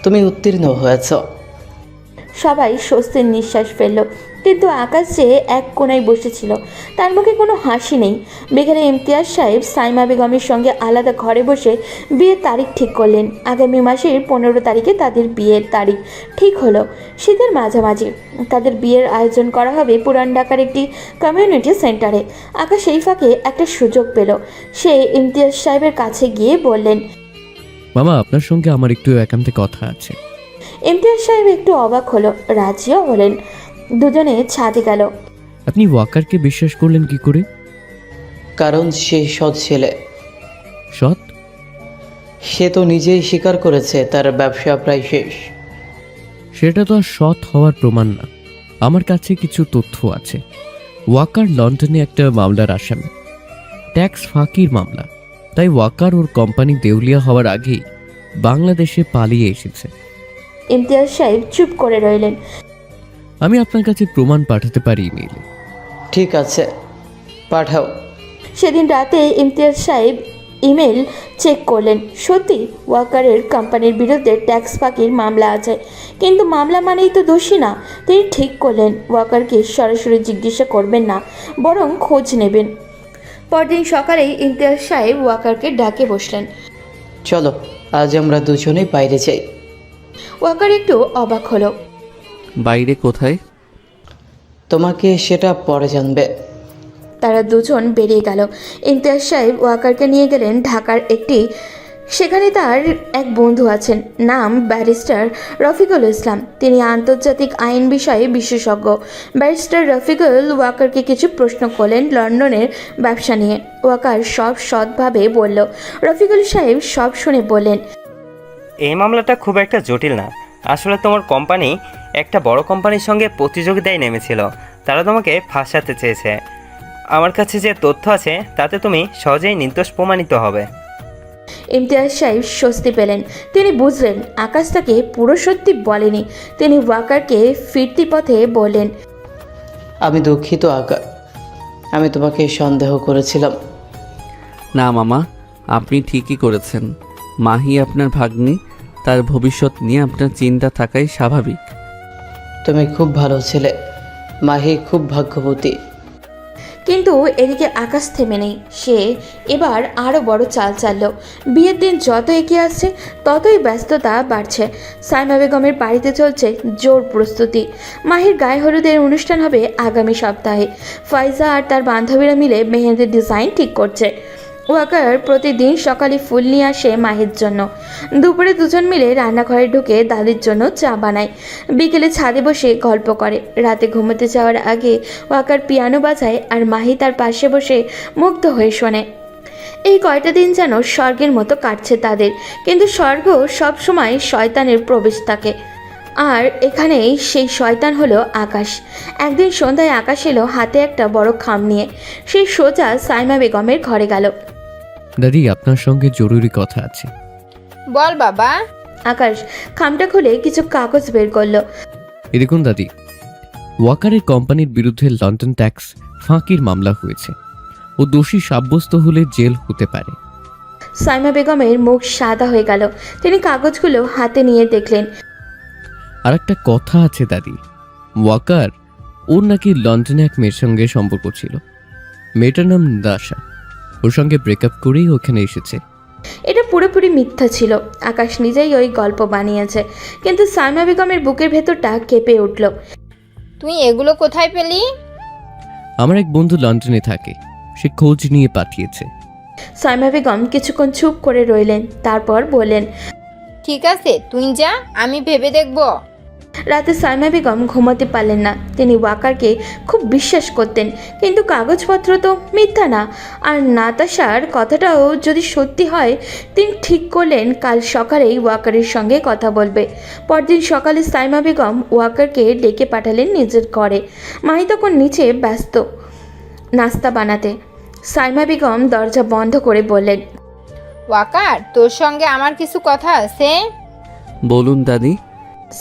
তুমি উত্তীর্ণ হয়েছ। সবাই স্বস্তির নিঃশ্বাস ফেলল, কিন্তু আকাশ যে এক কোণায় বসেছিল, তার মুখে কোনো হাসি নেই। বিকেলে ইমতিয়াজ সাহেব সাইমা বেগমের সঙ্গে আলাদা ঘরে বসে বিয়ের তারিখ ঠিক করলেন। আগামী মাসের 15 তারিখে তাদের বিয়ের তারিখ ঠিক হলো। শীতের মাঝামাঝি তাদের বিয়ের আয়োজন করা হবে পুরান ঢাকার একটি কমিউনিটি সেন্টারে। আকাশ এই ফাঁকে একটা সুযোগ পেল। সে ইমতিয়াজ সাহেবের কাছে গিয়ে বললেন, মামা, আপনার সঙ্গে আমার একটু একান্তে কথা আছে। ইমতিয়াজ সাহেব একটু অবাক হলো, রাজিও হলেন। দুজনে ছাদে গেল। আপনি ওয়াকারকে বিশ্বাস করলেন কি করে? কারণ সে সৎ ছেলে। সৎ? সে তো নিজেই স্বীকার করেছে তার ব্যবসা প্রায় শেষ। সেটা তো আর সৎ হওয়ার প্রমাণ না। আমার কাছে কিছু তথ্য আছে। ওয়াকার লন্ডনে একটা মামলার আসামি, ট্যাক্স ফাঁকির মামলা। তাই ওয়াকার ওর কোম্পানি দেউলিয়া হওয়ার আগেই বাংলাদেশে পালিয়ে এসেছে। ইমতিয়াজ সাহেব চুপ করে রইলেন। আমি আপনার কাছে প্রমাণ পাঠাতে পারি ইমেইলে। ঠিক আছে, পাঠাও। সেদিন রাতে ইমতিয়াজ সাহেব ইমেল চেক করলেন। সত্যি ওয়াকারের কোম্পানির বিরুদ্ধে ট্যাক্স ফাঁকির মামলা আছে, কিন্তু মামলা মানেই তো দোষী না। তিনি ঠিক করলেন ওয়াকারকে সরাসরি জিজ্ঞাসা করবেন না, বরং খোঁজ নেবেন। পরদিন সকালেই ইমতিয়াজ সাহেব ওয়াকারকে ডাকে বসলেন। চলো আজ আমরা দুজনেই বাইরে যাই। ওয়াকার একটু অবাক হলো। বাইরে কোথায়? তোমাকে সেটা পরে জানবে। তারা দুজন বেরিয়ে গেল। ইমতিয়াজ সাহেব ওয়াকারকে নিয়ে গেলেন ঢাকার সেখানে তার এক বন্ধু আছেন, নাম ব্যারিস্টার রফিকুল ইসলাম। তিনি আন্তর্জাতিক আইন বিষয়ে বিশেষজ্ঞ। ব্যারিস্টার রফিকুল ওয়াকারকে কিছু প্রশ্ন করলেন লন্ডনের ব্যবসা নিয়ে। ওয়াকার সব সৎভাবে বলল। রফিকুল সাহেব সব শুনে বললেন, এই মামলাটা খুব একটা জটিল না। আসলে তোমার কোম্পানি একটা বড় কোম্পানির সঙ্গে প্রতিযোগিতায় নেমেছিল। তারা তোমাকে ফাঁসাতে চেয়েছে। আমার কাছে যে তথ্য আছে তাতে তুমি সহজেই নির্দোষ প্রমাণিত হবে। ইমতিয়াজ সাহেব স্বস্তি পেলেন। তিনি বুঝলেন আকাশ তাকে পুরো সত্যি বলেনি। তিনি ওয়াকারকে ফিরতি পথে বললেন, আমি দুঃখিত আকার, আমি তোমাকে সন্দেহ করেছিলাম। না মামা, আপনি ঠিকই করেছেন। মাহি আপনার ভাগ্নি, তার ভবিষ্যৎ নিয়ে আপনার চিন্তা থাকাই স্বাভাবিক। তুমি খুব ভালো ছেলে, মাহি খুব ভাগ্যবতী। কিন্তু এদিকে আকাশ থেমে নেই। সে এবার আরও বড় চাল চালল। বিয়ের দিন যত এগিয়ে আসছে ততই ব্যস্ততা বাড়ছে। সাইমা বেগমের বাড়িতে চলছে জোর প্রস্তুতি। মাহির গায়ে হলুদের অনুষ্ঠান হবে আগামী সপ্তাহে। ফাইজা আর তার বান্ধবীরা মিলে মেহেন্দির ডিজাইন ঠিক করছে। ওয়াকার প্রতিদিন সকালে ফুল নিয়ে আসে মাহির জন্য। দুপুরে দুজন মিলে রান্নাঘরে ঢুকে দাদির জন্য চা বানায়। বিকেলে ছাদে বসে গল্প করে। রাতে ঘুমোতে যাওয়ার আগে ওয়াকার পিয়ানো বাজায় আর মাহি তার পাশে বসে মুগ্ধ হয়ে শোনে। এই কয়টা দিন যেন স্বর্গের মতো কাটছে তাদের। কিন্তু স্বর্গ সবসময় শয়তানের প্রবেশ থাকে, আর এখানেই সেই শয়তান হলো আকাশ। একদিন সন্ধ্যায় আকাশ এলো হাতে একটা বড় খাম নিয়ে। সে সোজা সাইমা বেগমের ঘরে গেল। দাদি, আপনার সঙ্গে জরুরি কথা আছে। বল বাবা। আকাশ খামটা খুলে কিছু কাগজ বের করলো। এ দেখুন দাদি, ওয়াকারের কোম্পানির বিরুদ্ধে লন্ডন ট্যাক্স ফাঁকির মামলা হয়েছে। ও দোষী সাব্যস্ত হলে জেল হতে পারে। সাইমা বেগমের মুখ সাদা হয়ে গেল। তিনি কাগজগুলো হাতে নিয়ে দেখলেন। আর একটা কথা আছে দাদি, ওয়াকার ওর নাকি লন্ডনে এক মেয়ের সঙ্গে সম্পর্ক ছিল। মেয়েটার নাম দাসা। ওর সঙ্গে ব্রেকআপ করেই ওখানে এসেছে। এটা পুরোপুরি মিথ্যা ছিল। আকাশ নিজেই ওই গল্প বানিয়েছে। কিন্তু সাইমা বেগমের বুকের ভেতরটা কেঁপে উঠল। তুই এগুলো কোথায় পেলি? আমার এক বন্ধু লন্ডনে থাকে, সে খোঁজ নিয়ে পাঠিয়েছে। সাইমা বেগম কিছুক্ষণ চুপ করে রইলেন, তারপর বললেন, ঠিক আছে, তুই যা, আমি ভেবে দেখব। রাতে সাইমা বেগম ঘুমাতে পারলেন না। তিনি ওয়াকারকে খুব বিশ্বাস করতেন, কিন্তু কাগজপত্র তো মিথ্যা না। আর নাতাশার কথাটাও যদি সত্যি হয়, তিনি ঠিক করলেন কাল সকালেই ওয়াকারের সঙ্গে কথা বলবে। পরদিন সকালে সাইমা বেগম ওয়াকারকে ডেকে পাঠালেন নিজের ঘরে। মাহি তখন নিচে ব্যস্ত নাস্তা বানাতে। সাইমা বেগম দরজা বন্ধ করে বললেন, ওয়াকার, তোর সঙ্গে আমার কিছু কথা আছে। বলুন দাদি।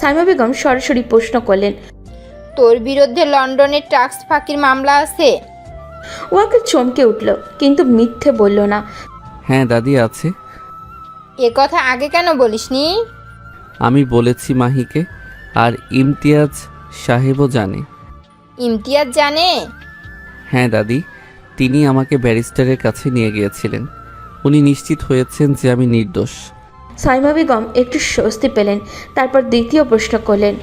সাইমা বেগম সরাসরি প্রশ্ন করলেন, তোর বিরুদ্ধে লন্ডনের ট্যাক্স ফাঁকির মামলা আছে? ওয়াকার চমকে উঠল, কিন্তু মিথ্যে বলল না। হ্যাঁ দাদি, আছে। এ কথা আগে কেন বলিসনি? আমি বলেছি মাহিকে, আর ইমতিয়াজ সাহেবও জানে। ইমতিয়াজ জানে? হ্যাঁ দাদি, তিনি আমাকে ব্যারিস্টারের কাছে নিয়ে গিয়েছিলেন। উনি নিশ্চিত হয়েছেন যে আমি নির্দোষ। সাইমা বেগম একটু স্বস্তি পেলেন। তারপর দ্বিতীয় প্রশ্ন করলেন,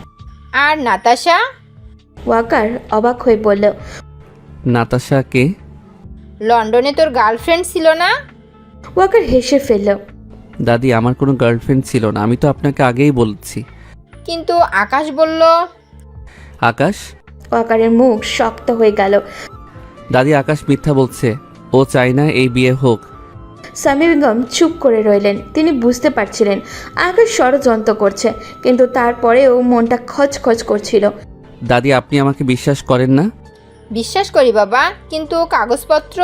আর নাতাশা? ওয়াকার অবাক হয়ে বলল, নাতাশা কে? লন্ডনে তোর গার্লফ্রেন্ড ছিল না? ওয়াকার হেসে ফেলল। দাদি, আমার কোনো গার্লফ্রেন্ড ছিল না, আমি তো আপনাকে আগেই বলছি। কিন্তু আকাশ বলল। আকাশ? ওয়াকারের মুখ শক্ত হয়ে গেল। দাদি, আকাশ মিথ্যা বলছে। ও চায় না এই বিয়ে হোক। সামি বেগম চুপ করে রইলেন। তিনি বুঝতে পারছিলেন আকাশ ষড়যন্ত্র করছে, কিন্তু তারপরেও মনটা খচখচ করছিল। দাদি, আপনি আমাকে বিশ্বাস করেন না? বিশ্বাস করি বাবা, কিন্তু কাগজপত্র?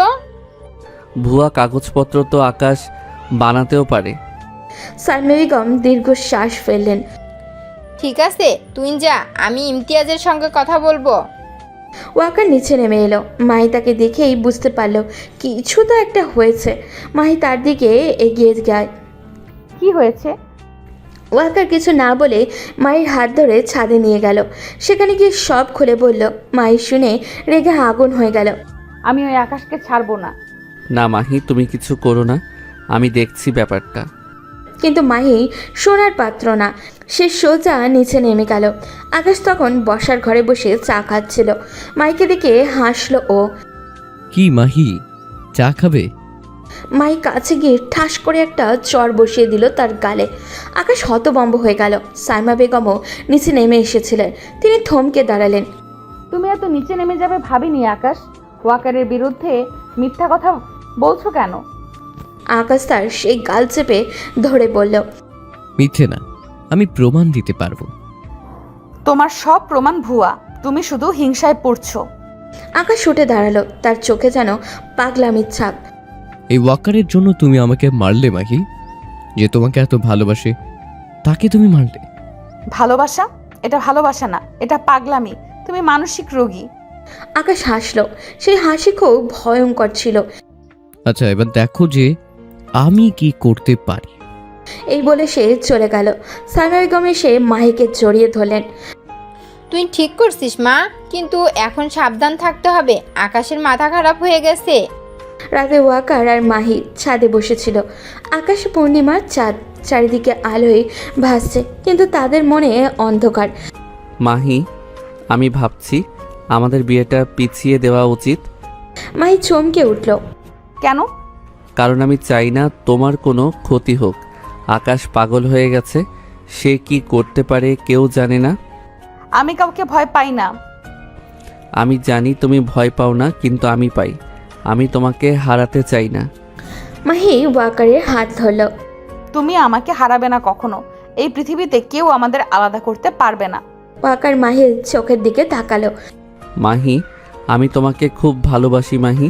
ভুয়া কাগজপত্র তো আকাশ বানাতেও পারে। সামি বেগম দীর্ঘশ্বাস ফেললেন। ঠিক আছে, তুই যা, আমি ইমতিয়াজের সঙ্গে কথা বলবো। ওয়াকার নিচে নেমে এলো। মাহি তাকে দেখেই বুঝতে পারলো কিছু তো একটা হয়েছে। মাহি তার দিকে এগিয়ে যায়। কি হয়েছে? ওয়াকার কিছু না বলে মায়ের হাত ধরে ছাদে নিয়ে গেল। সেখানে গিয়ে সব খুলে বলল। মাহি শুনে রেগে আগুন হয়ে গেল। আমি ওই আকাশকে ছাড়বো না। না মাহি, তুমি কিছু করো না, আমি দেখছি ব্যাপারটা। কিন্তু মাহি সোনার পাত্র না, সে সোজা নিচে নেমে গেল। আকাশ তখন বসার ঘরে বসে চা খাচ্ছিল। মাইকে দেখে হাসলো ও। কি মাহি, চা খাবে? মাই কাছে গিয়ে ঠাস করে একটা চর বসিয়ে দিল তার গালে। আকাশ হতভম্ব হয়ে গেল। সাইমা বেগমও নিচে নেমে এসেছিলেন। তিনি থমকে দাঁড়ালেন। তুমি এত নিচে নেমে যাবে ভাবিনি আকাশ। ওয়াকারের বিরুদ্ধে মিথ্যা কথা বলছো কেন? আকাশ তার সেই গাল চেপে ধরে বলল, মিথ্যে না, আমি প্রমাণ দিতে পারবো। তোমার সব প্রমাণ ভুয়া, তুমি শুধু হিংসায় পড়ছো। আকাশ উঠে দাঁড়ালো। তার চোখে যেন পাগলামির ছাপ। এই ওয়াকারের জন্য তুমি আমাকে মারলে মাহি? যে তোমাকে এত ভালোবাসে তাকে তুমি মারলে? ভালোবাসা? এটা ভালোবাসা না, এটা পাগলামি। তুমি মানসিক রোগী। আকাশ হাসলো। সেই হাসি খুব ভয়ঙ্কর ছিল। আচ্ছা, এবার দেখো যে আমি কি করতে পারি। এই বলে সে চলে গেল। সাইমা বেগম এসে মাহিকে জড়িয়ে ধরলেন। তুই ঠিক করছিস মা, কিন্তু এখন সাবধান থাকতে হবে, আকাশের মাথা খারাপ হয়ে গেছে। রাতে ওয়াকার আর মাহি ছাদে বসেছিল। আকাশে পূর্ণিমার চাঁদ, চারিদিকে আলোয় ভাসছে, কিন্তু তাদের মনে অন্ধকার। মাহি, আমি ভাবছি আমাদের বিয়েটা পিছিয়ে দেওয়া উচিত। মাহি চমকে উঠল। কেন? কারণ আমি চাই না তোমার কোনো ক্ষতি হোক। আকাশ পাগল হয়ে গেছে, সে কি করতে পারে কেউ জানে না। আমি কাউকে ভয় পাই না। আমি জানি তুমি ভয় পাও না, কিন্তু আমি পাই। আমি তোমাকে হারাতে চাই না। মাহি ওয়াকারের হাত ধরল। তুমি আমাকে হারাবে না কখনো। এই পৃথিবীতে কেউ আমাদের আলাদা করতে পারবে না। ওয়াকার মাহির চোখের দিকে তাকালো। মাহি, আমি তোমাকে খুব ভালোবাসি মাহি।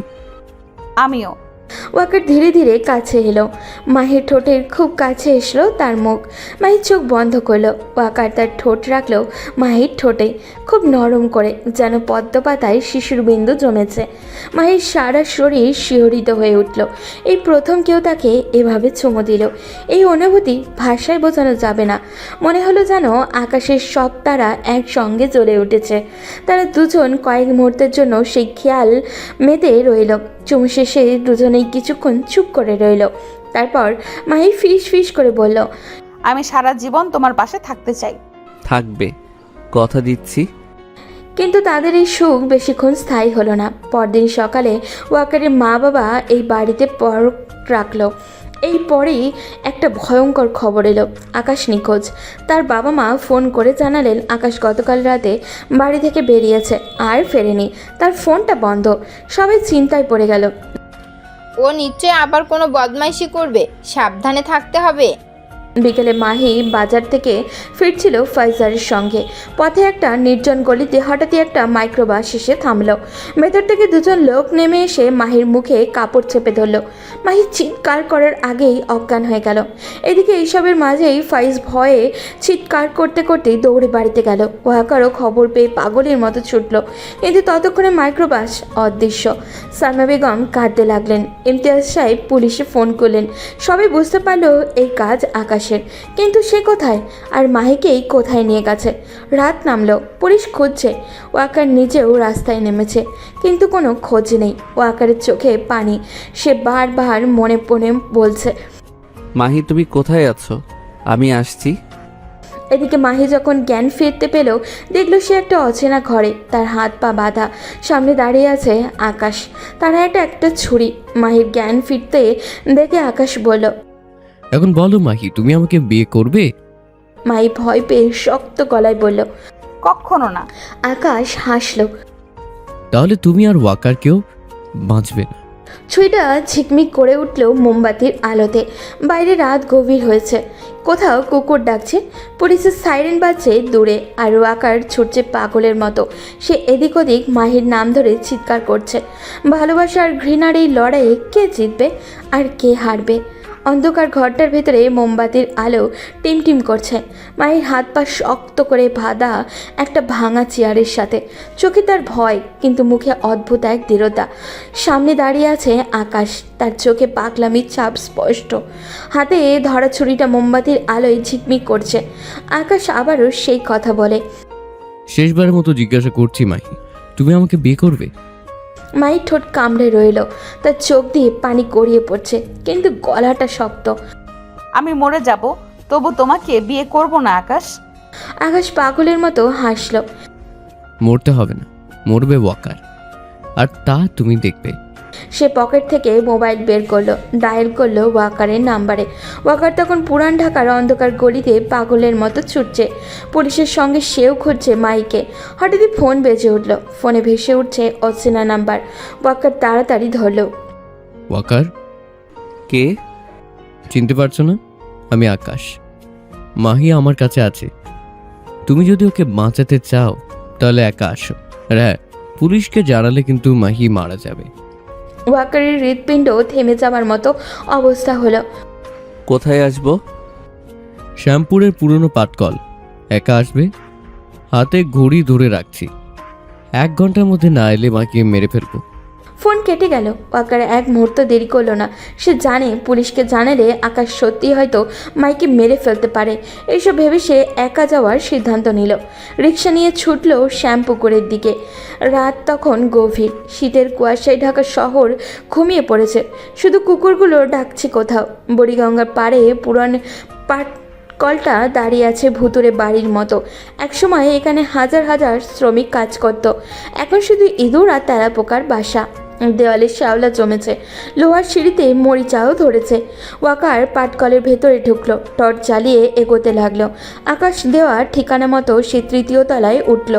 আমিও। ওয়াকার ধীরে ধীরে কাছে এলো। মাহির ঠোঁটের খুব কাছে এসলো তার মুখ। মাহির চোখ বন্ধ করলো। ওয়াকার তার ঠোঁট রাখলো মাহির ঠোঁটে, খুব নরম করে, যেন পদ্ম পাতায় শিশুর বিন্দু জমেছে। মাহির সারা শরীর শিহরিত হয়ে উঠল। এই প্রথম কেউ তাকে এভাবে চুমু দিল। এই অনুভূতি ভাষায় বোঝানো যাবে না। মনে হলো যেন আকাশের সব তারা একসঙ্গে জ্বলে উঠেছে। তারা দুজন কয়েক মুহূর্তের জন্য সেই খেয়াল মেতে রইল। চুমু শেষে দুজনেই কিছুক্ষণ চুপ করে রইল। তারপর মাহি ফিস ফিস করে বলল, আমি সারা জীবন তোমার পাশে থাকতে চাই। থাকবে, কথা দিচ্ছি। কিন্তু তাদের এই সুখ বেশিক্ষণ স্থায়ী হলো না। পরদিন সকালে ওয়াকারের মা বাবা এই বাড়িতে পরখ রাখলো। এই পরেই একটা ভয়ঙ্কর খবর এলো, আকাশ নিখোঁজ। তার বাবা মা ফোন করে জানালেন আকাশ গতকাল রাতে বাড়ি থেকে বেরিয়েছে আর ফেরেনি। তার ফোনটা বন্ধ। সবাই চিন্তায় পড়ে গেল। ও নিশ্চয় আবার কোনো বদমাইশি করবে, সাবধানে থাকতে হবে। বিকেলে মাহি বাজার থেকে ফিরছিল ফাইজারের সঙ্গে। পথে একটা নির্জন গলিতে হঠাৎই একটা মাইক্রোবাস এসে থামলো। ভেতর থেকে দুজন লোক নেমে এসে মাহির মুখে কাপড় চেপে ধরল। মাহি চিৎকার করার আগেই অজ্ঞান হয়ে গেল। এদিকে এইসবের মাঝেই ফাইজ ভয়ে চিৎকার করতে করতেই দৌড়ে বাড়িতে গেল। ওয়াকারও খবর পেয়ে পাগলের মতো ছুটল, কিন্তু ততক্ষণে মাইক্রোবাস অদৃশ্য। সাইমা বেগম কাঁদতে লাগলেন। ইমতিয়াজ সাহেব পুলিশে ফোন করলেন। সবাই বুঝতে পারলো এই কাজ আকাশ। কিন্তু সে কোথায়, আর মাহিকেই কোথায় নিয়ে গেছে? রাত নামলো, পুলিশ খুঁজছে। ওয়াকার নিজেও রাস্তায় নেমেছে, কিন্তু কোনো খোঁজ নেই। ওয়াকারের চোখে পানি। সে বারবার মনে মনে বলছে, মাহি তুমি কোথায় আছো? আমি আসছি। এদিকে মাহি যখন জ্ঞান ফিরতে পেল, দেখলো সে একটা অচেনা ঘরে। তার হাত পা বাঁধা, সামনে দাঁড়িয়ে আছে আকাশ। তার হাতে একটা ছুরি। মাহির জ্ঞান ফিরতে দেখে আকাশ বলল, এখন বলো মাহি, তুমি আমাকে বিয়ে করবে? মাহি ভয় পেয়ে শক্ত গলায় বলল, কখনো না। আকাশ হাসলো। তাহলে তুমি আর ওয়াকার কেউ বাঁচবে না। ছুরিটা ঝিকমিক করে উঠল মোমবাতির আলোতে। বাইরে রাত গভীর হয়েছে, কোথাও কুকুর ডাকছে, পুলিশের সাইরেন বাজছে দূরে, আর ওয়াকার ছুটছে পাগলের মতো। সে এদিক ওদিক মাহির নাম ধরে চিৎকার করছে। ভালোবাসার ঘৃণার এই লড়াইয়ে কে জিতবে আর কে হারবে? অন্ধকার ঘরটার ভেতরে মোমবাতির আলো টিমটিম করছে। মায়ের হাত পা শক্ত করে বাঁধা একটা ভাঙা চেয়ারের সাথে। চোখে তার ভয়, কিন্তু মুখে অদ্ভুত এক দৃঢ়তা। সামনে দাঁড়িয়ে আছে আকাশ, তার চোখে পাগলামির ছাপ স্পষ্ট। হাতে ধরা ছুরিটা মোমবাতির আলোয় ঝিকমিক করছে। আকাশ আবারও সেই কথা বলে, শেষবারের মতো জিজ্ঞাসা করছি মাহি, তুমি আমাকে বিয়ে করবে? মায়ের ঠোঁট কামড়ে রইল, তার চোখ দিয়ে পানি গড়িয়ে পড়ছে, কিন্তু গলাটা শক্ত। আমি মরে যাব, তবু তোমাকে বিয়ে করব না আকাশ। আকাশ পাগলের মতো হাসল। মরতে হবে না, মরবে ওয়াকার, আর তা তুমি দেখবে। সে পকেট থেকে মোবাইল বের করলো, ডায়াল করলো ওয়াকারের নাম্বারে। ওয়াকার তখন পুরান ঢাকার অন্ধকার গলিতে পাগলের মতো ছুটছে। পুলিশের সঙ্গে সেও খুঁজছে মাইকে। হঠাৎই ফোন বেজে উঠল, ফোনে ভেসে উঠছে অচেনা নাম্বার। ওয়াকার তাড়াতাড়ি ধরলো। ওয়াকার, কে? চিনতে পারছো না? আমি আকাশ। মাহি আমার কাছে আছে, তুমি যদি ওকে বাঁচাতে চাও তাহলে একা আসো। আর হ্যাঁ, পুলিশকে জানালে কিন্তু মাহি মারা যাবে। ওয়াকারের হৃৎপিণ্ড থেমে যাওয়ার মতো অবস্থা হলো। কোথায় আসবো? শ্যামপুরের পুরনো পাটকল। একা আসবে? হাতে ঘড়ি ধরে রাখছি, 1 ঘন্টার মধ্যে না এলে মাকে মেরে ফেলবো। ফোন কেটে গেল। ওয়াকার এক মুহূর্ত দেরি করলো না। সে জানে পুলিশকে জানালে আকাশ সত্যি হয়তো মাইকে মেরে ফেলতে পারে। এইসব ভেবে সে একা যাওয়ার সিদ্ধান্ত নিল। রিক্সা নিয়ে ছুটল শ্যামপুকুরের দিকে। রাত তখন গভীর, শীতের কুয়াশায় ঢাকা শহর ঘুমিয়ে পড়েছে। শুধু কুকুরগুলো ডাকছে কোথাও। বুড়িগঙ্গার পাড়ে পুরান পাট কলটা দাঁড়িয়ে আছে ভুতুরে বাড়ির মতো। একসময় এখানে হাজার হাজার শ্রমিক কাজ করত, এখন শুধু ইঁদুর আর তেলাপোকার বাসা। দেওয়ালে শ্যাওলা জমেছে, লোহার সিঁড়িতে মরিচাও ধরেছে। ওয়াকার পাটকলের ভেতরে ঢুকলো, টর্চ জ্বালিয়ে এগোতে লাগলো। আকাশ দেওয়ার ঠিকানা মতো সে 3য় তলায় উঠল।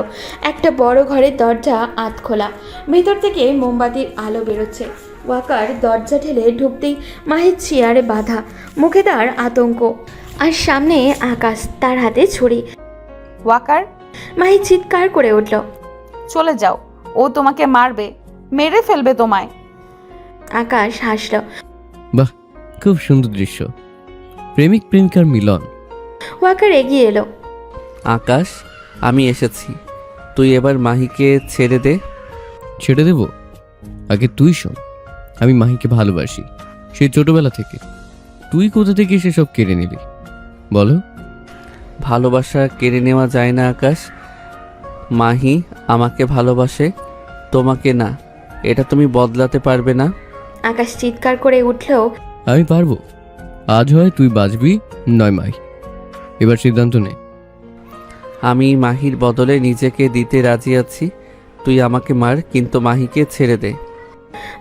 একটা বড় ঘরের দরজা আধ খোলা, ভেতর থেকে মোমবাতির আলো বেরোচ্ছে। ওয়াকার দরজা ঠেলে ঢুকতেই মাহির চেয়ারে বাঁধা, মুখে তার আতঙ্ক, আর সামনে আকাশ, তার হাতে ছুরি। ওয়াকার, মাহি চিৎকার করে উঠল। চলে যাও, ও তোমাকে মারবে, মেরে ফেলবে তোমায়। আকাশ হাসল। বাহ, খুব সুন্দর দৃশ্য, প্রেমিক প্রেমিকার মিলন। ওয়াকার এগিয়ে এলো। আকাশ, আমি এসেছি, তুই এবার মাহিকে ছেড়ে দে। ছেড়ে দেব? আগে তুই শোন, আমি মাহিকে ভালোবাসি সেই ছোটবেলা থেকে। তুই কোথা থেকে সেসব কেড়ে নিলি বলো? ভালোবাসা কেড়ে নেওয়া যায় না আকাশ। মাহি আমাকে ভালোবাসে, তোমাকে না। এটা তুমি বদলাতে পারবে না। আকাশ চিৎকার করে উঠল। আমি পারবো। আজ হয় তুই বাঁচবি, নয় মাহি। এবার সিদ্ধান্ত নে। আমি মাহির বদলে নিজেকে দিতে রাজি আছি। তুই আমাকে মার, কিন্তু মাহিকে ছেড়ে দে।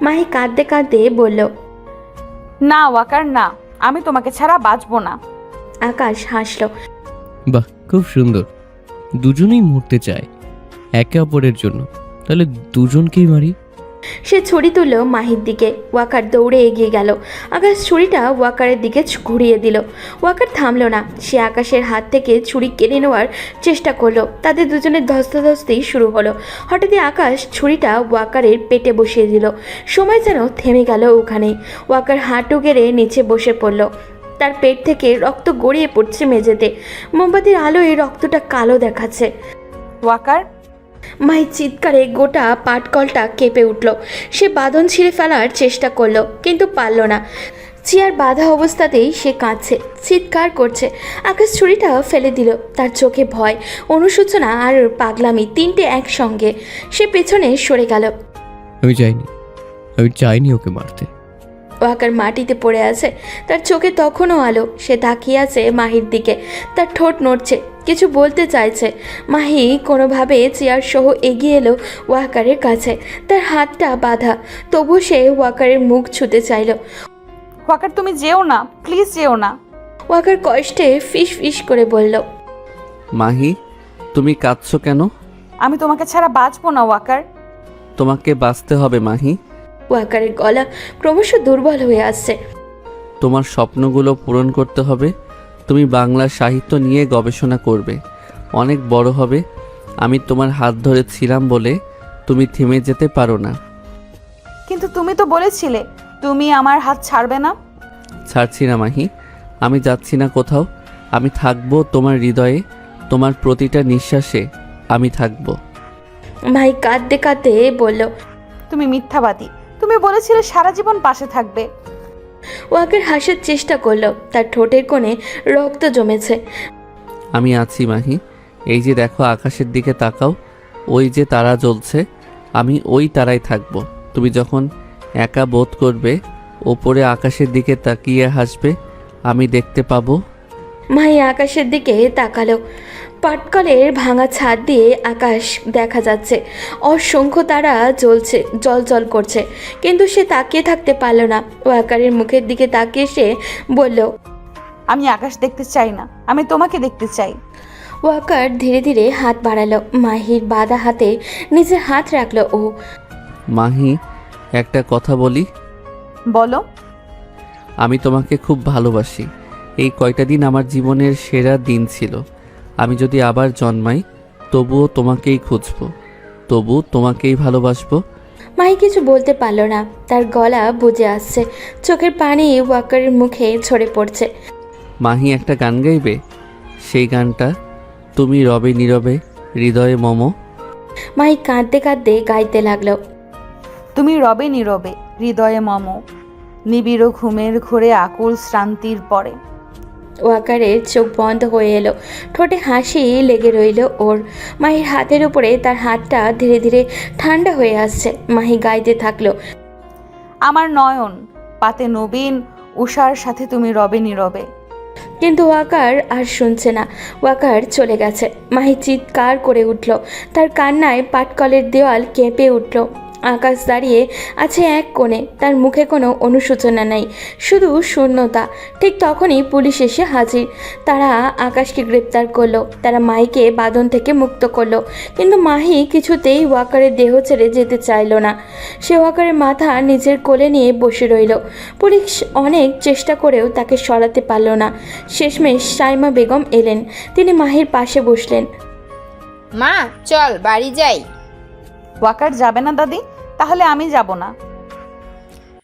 মাহি কাঁদতে কাঁদতে বলল, না ওয়াকার, না, আমি তোমাকে ছাড়া বাঁচবো না। আকাশ হাসল। বাহ, খুব সুন্দর। দুজনেই মরতে চায় একে অপরের জন্য, তাহলে দুজনকেই মারি। সে ছুরি তুলল মাহির দিকে। ওয়াকার দৌড়ে এগিয়ে গেল। আকাশ ছুরিটা ওয়াকারের দিকে ঘুরিয়ে দিল। ওয়াকার থামলো না, সে আকাশের হাত থেকে ছুরি কেড়ে নেওয়ার চেষ্টা করলো। তাদের দুজনের ধস্তাধস্তি শুরু হলো। হঠাৎই আকাশ ছুরিটা ওয়াকারের পেটে বসিয়ে দিল। সময় যেন থেমে গেল ওখানেই। ওয়াকার হাঁটু গেড়ে নিচে বসে পড়ল। তার পেট থেকে রক্ত গড়িয়ে পড়ছে মেঝেতে। মোমবাতির আলোয় রক্তটা কালো দেখাচ্ছে। ওয়াকার, মায়ের চিৎকারে গোটা পাটকলটা কেঁপে উঠল। সে বাঁধন ছিঁড়ে ফেলার চেষ্টা করলো, কিন্তু পারল না। চেয়ার বাঁধা অবস্থাতেই সে কাঁদছে, চিৎকার করছে। আকাশ ছুরিটা ফেলে দিল। তার চোখে ভয়, অনুশোচনা আর পাগলামি, তিনটে একসঙ্গে। সে পেছনে সরে গেল। আমি চাইনি ওকে মারতে। ওয়াকার মাটিতে পড়ে আছে, তার চোখে তখনও আলো। সে তাকিয়ে আছে মাহির দিকে, তার ঠোঁট নড়ছে, কিছু বলতে চাইছে। মাহি কোনোভাবে চেয়ার সহ এগিয়ে এলো ওয়াকারের কাছে। তার হাতটা বাঁধা, তবু সে ওয়াকারের মুখ ছুঁতে চাইল। ওয়াকার, তুমি যেও না, প্লিজ যেও না। ওয়াকার কষ্টে ফিস ফিস করে বলল, মাহি, তুমি কাঁদছো কেন? আমি তোমাকে ছাড়া বাঁচবো না ওয়াকার। তোমাকে বাঁচতে হবে মাহি। ওয়াকারের গলা ক্রমশ দুর্বল হয়ে আসছে। তোমার স্বপ্নগুলো পূরণ করতে হবে। তুমি বাংলা সাহিত্য নিয়ে গবেষণা করবে, অনেক বড় হবে। আমি তোমার হাত ধরে ছিলাম বলে তুমি থেমে যেতে পারো না। কিন্তু তুমি তো বলেছিলে তুমি আমার হাত ছাড়বে না। ছাড়ছি না মাহি, আমি যাচ্ছি না কোথাও। আমি থাকবো তোমার হৃদয়ে, তোমার প্রতিটা নিঃশ্বাসে আমি থাকবো। মাহি কাঁদতে কাঁদতে বলল। তুমি মিথ্যাবাদী, তুমি বলেছিলে সারা জীবন পাশে থাকবে। ওয়াকার হাসার চেষ্টা করলো, তার ঠোঁটের কোণে রক্ত জমেছে। আমি আছি মাহি, এই যে দেখো আকাশের দিকে তাকাও, ওই যে তারা জ্বলছে, আমি ওই তারায় থাকবো। তুমি যখন একা বোধ করবে, ওপরে আকাশের দিকে তাকিয়ে হাসবে, আমি দেখতে পাবো। মাহি আকাশের দিকে তাকালো। পাটকলের ভাঙা ছাদ দিয়ে আকাশ দেখা যাচ্ছে, অসংখ্য তারা জ্বলছে, জল করছে, কিন্তু সে তাকিয়ে থাকতে পারল না। ওয়াকারের মুখের দিকে তাকিয়ে সে বলল, আমি আকাশ দেখতে চাই না, আমি তোমাকে দেখতে চাই। ওয়াকার ধীরে ধীরে হাত বাড়ালো। মাহির বাঁধা হাতে নিজের হাত রাখলো ও। মাহি, একটা কথা বলি। বলো। আমি তোমাকে খুব ভালোবাসি। এই কয়টা দিন আমার জীবনের সেরা দিন ছিল। আমি যদি আবার জন্মাই, তবুও তোমাকেই খুঁজবো, তবু তোমাকেই ভালোবাসবো। মাহি কিছু বলতে পারল না, তার গলা বুজে আসছে, চোখের পানি ওয়াকারের মুখে ঝরে পড়ছে। মাহি, একটা গান গাইবে? সেই গানটা, তুমি রবে নীরবে হৃদয়ে মম। মাহি কাঁদতে কাঁদতে গাইতে লাগলো। তুমি রবে নীরবে হৃদয়ে মম, নিবিড় ঘুমের ঘোরে আকুল শ্রান্তির পরে। ওয়াকারের চোখ বন্ধ হয়ে এলো, ঠোঁটে হাসি লেগে রইল ওর। মাহির হাতের উপরে তার হাতটা ধীরে ধীরে ঠান্ডা হয়ে আসছে। মাহি গাইতে থাকলো। আমার নয়ন পাতে নবীন উষার সাথে তুমি রবে নীরবে। কিন্তু ওয়াকার আর শুনছে না, ওয়াকার চলে গেছে। মাহি চিৎকার করে উঠল, তার কান্নায় পাটকলের দেওয়াল কেঁপে উঠল। আকাশ দাঁড়িয়ে আছে এক কোণে, তার মুখে কোনো অনুশোচনা নেই, শুধু শূন্যতা। ঠিক তখনই পুলিশ এসে হাজির। তারা আকাশকে গ্রেপ্তার করলো, তারা মাহিকে বাঁধন থেকে মুক্ত করলো। কিন্তু মাহি কিছুতেই ওয়াকারের দেহ ছেড়ে যেতে চাইল না। সে ওয়াকারের মাথা নিজের কোলে নিয়ে বসে রইল। পুলিশ অনেক চেষ্টা করেও তাকে সরাতে পারল না। শেষমেশ সাইমা বেগম এলেন, তিনি মাহির পাশে বসলেন। মা চল বাড়ি যাই। ওয়াকার যাবে না দাদি? তাহলে আমি যাব না।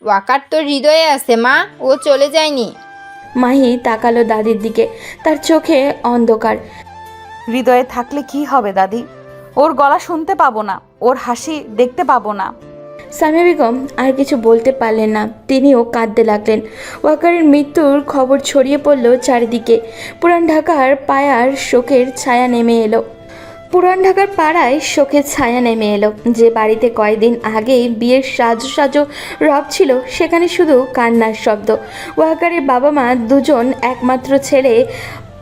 ওয়াকার তোর হৃদয়ে আছে মা, ও চলে যায়নি। মাহি তাকালো দাদির দিকে, তার চোখে অন্ধকার। হৃদয়ে থাকলে কি হবে দাদি? ওর গলা শুনতে পাবো না, ওর হাসি দেখতে পাবো না। সামিয়া বেগম আর কিছু বলতে পারলেন না, তিনিও কাঁদতে লাগলেন। ওয়াকারের মৃত্যুর খবর ছড়িয়ে পড়ল চারিদিকে। পুরান ঢাকার পাড়ায় শোকের ছায়া নেমে এলো। যে বাড়িতে কয়েকদিন আগে বিয়ের সাজো রব ছিল, সেখানে শুধু কান্নার শব্দ। ওয়াকারের বাবা মা দুজন, একমাত্র ছেলে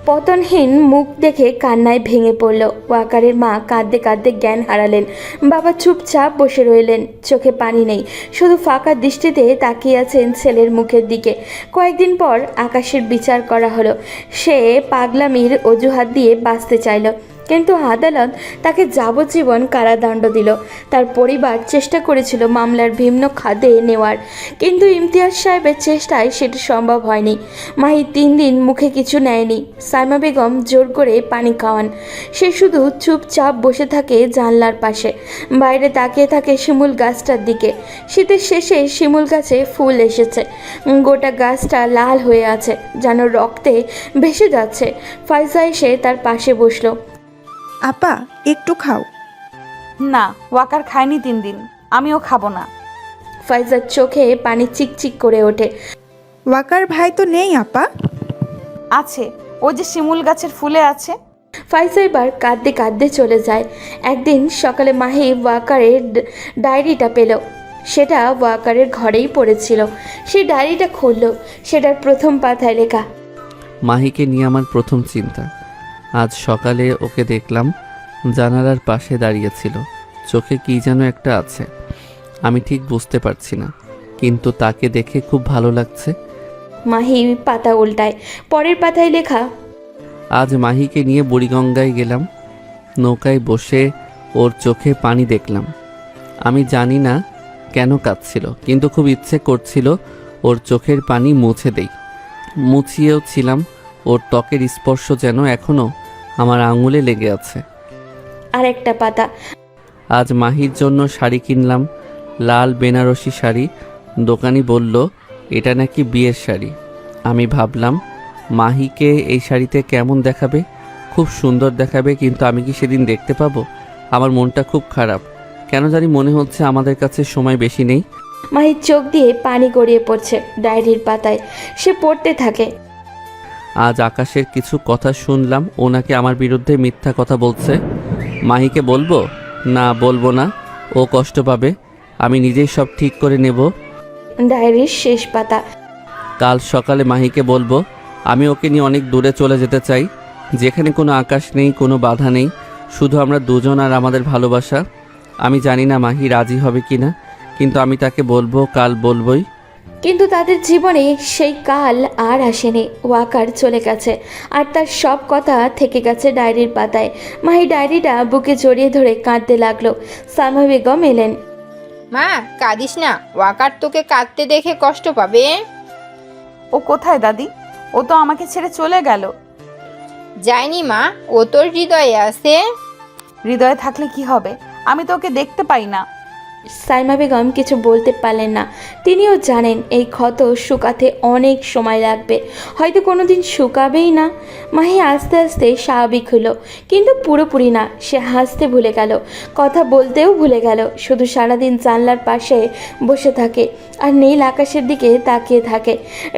পতনহীন মুখ দেখে কান্নায় ভেঙে পড়ল। ওয়াকারের মা কাঁদতে কাঁদতে জ্ঞান হারালেন। বাবা চুপচাপ বসে রইলেন, চোখে পানি নেই, শুধু ফাঁকা দৃষ্টিতে তাকিয়ে আছেন ছেলের মুখের দিকে। কয়েকদিন পর আকাশের বিচার করা হলো। সে পাগলামির অজুহাত দিয়ে বাঁচতে চাইল, কিন্তু আদালত তাকে যাবজ্জীবন কারাদণ্ড দিল। তার পরিবার চেষ্টা করেছিল মামলার ভিন্ন খাদে নেওয়ার, কিন্তু ইমতিয়াজ সাহেবের চেষ্টায় সেটা সম্ভব হয়নি। মাহি 3 দিন মুখে কিছু নেয়নি। সাইমা বেগম জোর করে পানি খাওয়ান। সে শুধু চুপচাপ বসে থাকে জানলার পাশে, বাইরে তাকিয়ে থাকে শিমুল গাছটার দিকে। শীতের শেষে শিমুল গাছে ফুল এসেছে, গোটা গাছটা লাল হয়ে আছে, যেন রক্তে ভেসে যাচ্ছে। ফাইজা এসে তার পাশে বসলো। আপা একটু খাও। না, ওয়াকার খায়নি 3 দিন, আমিও খাবো না। ফাইজার চোখে পানি চিকচিক করে ওঠে। ওয়াকার ভাই তো নেই আপা। আছে, ওই যে শিমুল গাছের ফুলে আছে। ফাইজা এবার কাঁদতে কাঁদতে চলে যায়। একদিন সকালে মাহি ওয়াকারের ডায়েরিটা পেল। সেটা ওয়াকারের ঘরেই পড়েছিল। সেই ডায়েরিটা খুলল, সেটার প্রথম পাতায় লেখা, মাহিকে নিয়ে আমার প্রথম চিন্তা। আজ সকালে ওকে দেখলাম, জানালার পাশে দাঁড়িয়েছিল, চোখে কী যেন একটা আছে, আমি ঠিক বুঝতে পারছি না, কিন্তু তাকে দেখে খুব ভালো লাগছে। মাহি পাতা উল্টায়, পরের পাতায় লেখা, আজ মাহিকে নিয়ে বুড়িগঙ্গায় গেলাম, নৌকায় বসে ওর চোখে পানি দেখলাম। আমি জানি না কেন কাঁদছিল, কিন্তু খুব ইচ্ছে করছিল ওর চোখের পানি মুছে দেই। মুছিয়েও ছিলাম, ওর ত্বকের স্পর্শ যেন এখনও আমার আঙুলে লেগে আছে। আর একটা পাতা। আজ মাহির জন্য শাড়ি কিনলাম, লাল বেনারসি শাড়ি। দোকানি বলল এটা নাকি বিয়ের শাড়ি। আমি ভাবলাম মাহিকে এই শাড়িতে কেমন দেখাবে, খুব সুন্দর দেখাবে, কিন্তু আমি কি সেদিন দেখতে পাবো? আমার মনটা খুব খারাপ, কেন জানি মনে হচ্ছে আমাদের কাছে সময় বেশি নেই। মাহির চোখ দিয়ে পানি গড়িয়ে পড়ছে ডায়েরির পাতায়। সে পড়তে থাকে। আজ আকাশের কিছু কথা শুনলাম, ও নাকি আমার বিরুদ্ধে মিথ্যা কথা বলছে। মাহিকে বলবো? না, বলবো না, ও কষ্ট পাবে। আমি নিজেই সব ঠিক করে নেব। ডায়েরির শেষ পাতা। কাল সকালে মাহিকে বলবো আমি ওকে নিয়ে অনেক দূরে চলে যেতে চাই, যেখানে কোনো আকাশ নেই, কোনো বাধা নেই, শুধু আমরা দুজন আর আমাদের ভালোবাসা। আমি জানি না মাহি রাজি হবে কি না, কিন্তু আমি তাকে বলবো, কাল বলবোই। কিন্তু তাদের জীবনে সেই কাল আর আসেনি। ওয়াকার চলে গেছে আর তার সব কথা থেকে গেছে ডায়েরির পাতায়। মাহি ডায়েরিটা বুকে জড়িয়ে ধরে কাঁদতে লাগলো। সালমা বেগম এলেন। মা, কাঁদিস না, ওয়াকার তোকে কাঁদতে দেখে কষ্ট পাবে। ও কোথায় দাদি? ও তো আমাকে ছেড়ে চলে গেল। যায়নি মা, ও তোর হৃদয়ে আছে। হৃদয়ে থাকলে কি হবে? আমি তো ওকে দেখতে পাই না। সালমা বেগম কিছু বলতে পারলেন না। তিনিও জানেন এই ক্ষত শুকাতে অনেক সময় লাগবে, হয়তো কোনো দিন শুকাবেই না। মাহি আস্তে আস্তে স্বাভাবিক হলো, কিন্তু পুরোপুরি না। সে হাসতে ভুলে গেল, কথা বলতেও ভুলে গেল। শুধু সারাদিন জানলার পাশে বসে থাকে আর নীল আকাশের দিকে তাকিয়ে থাকে।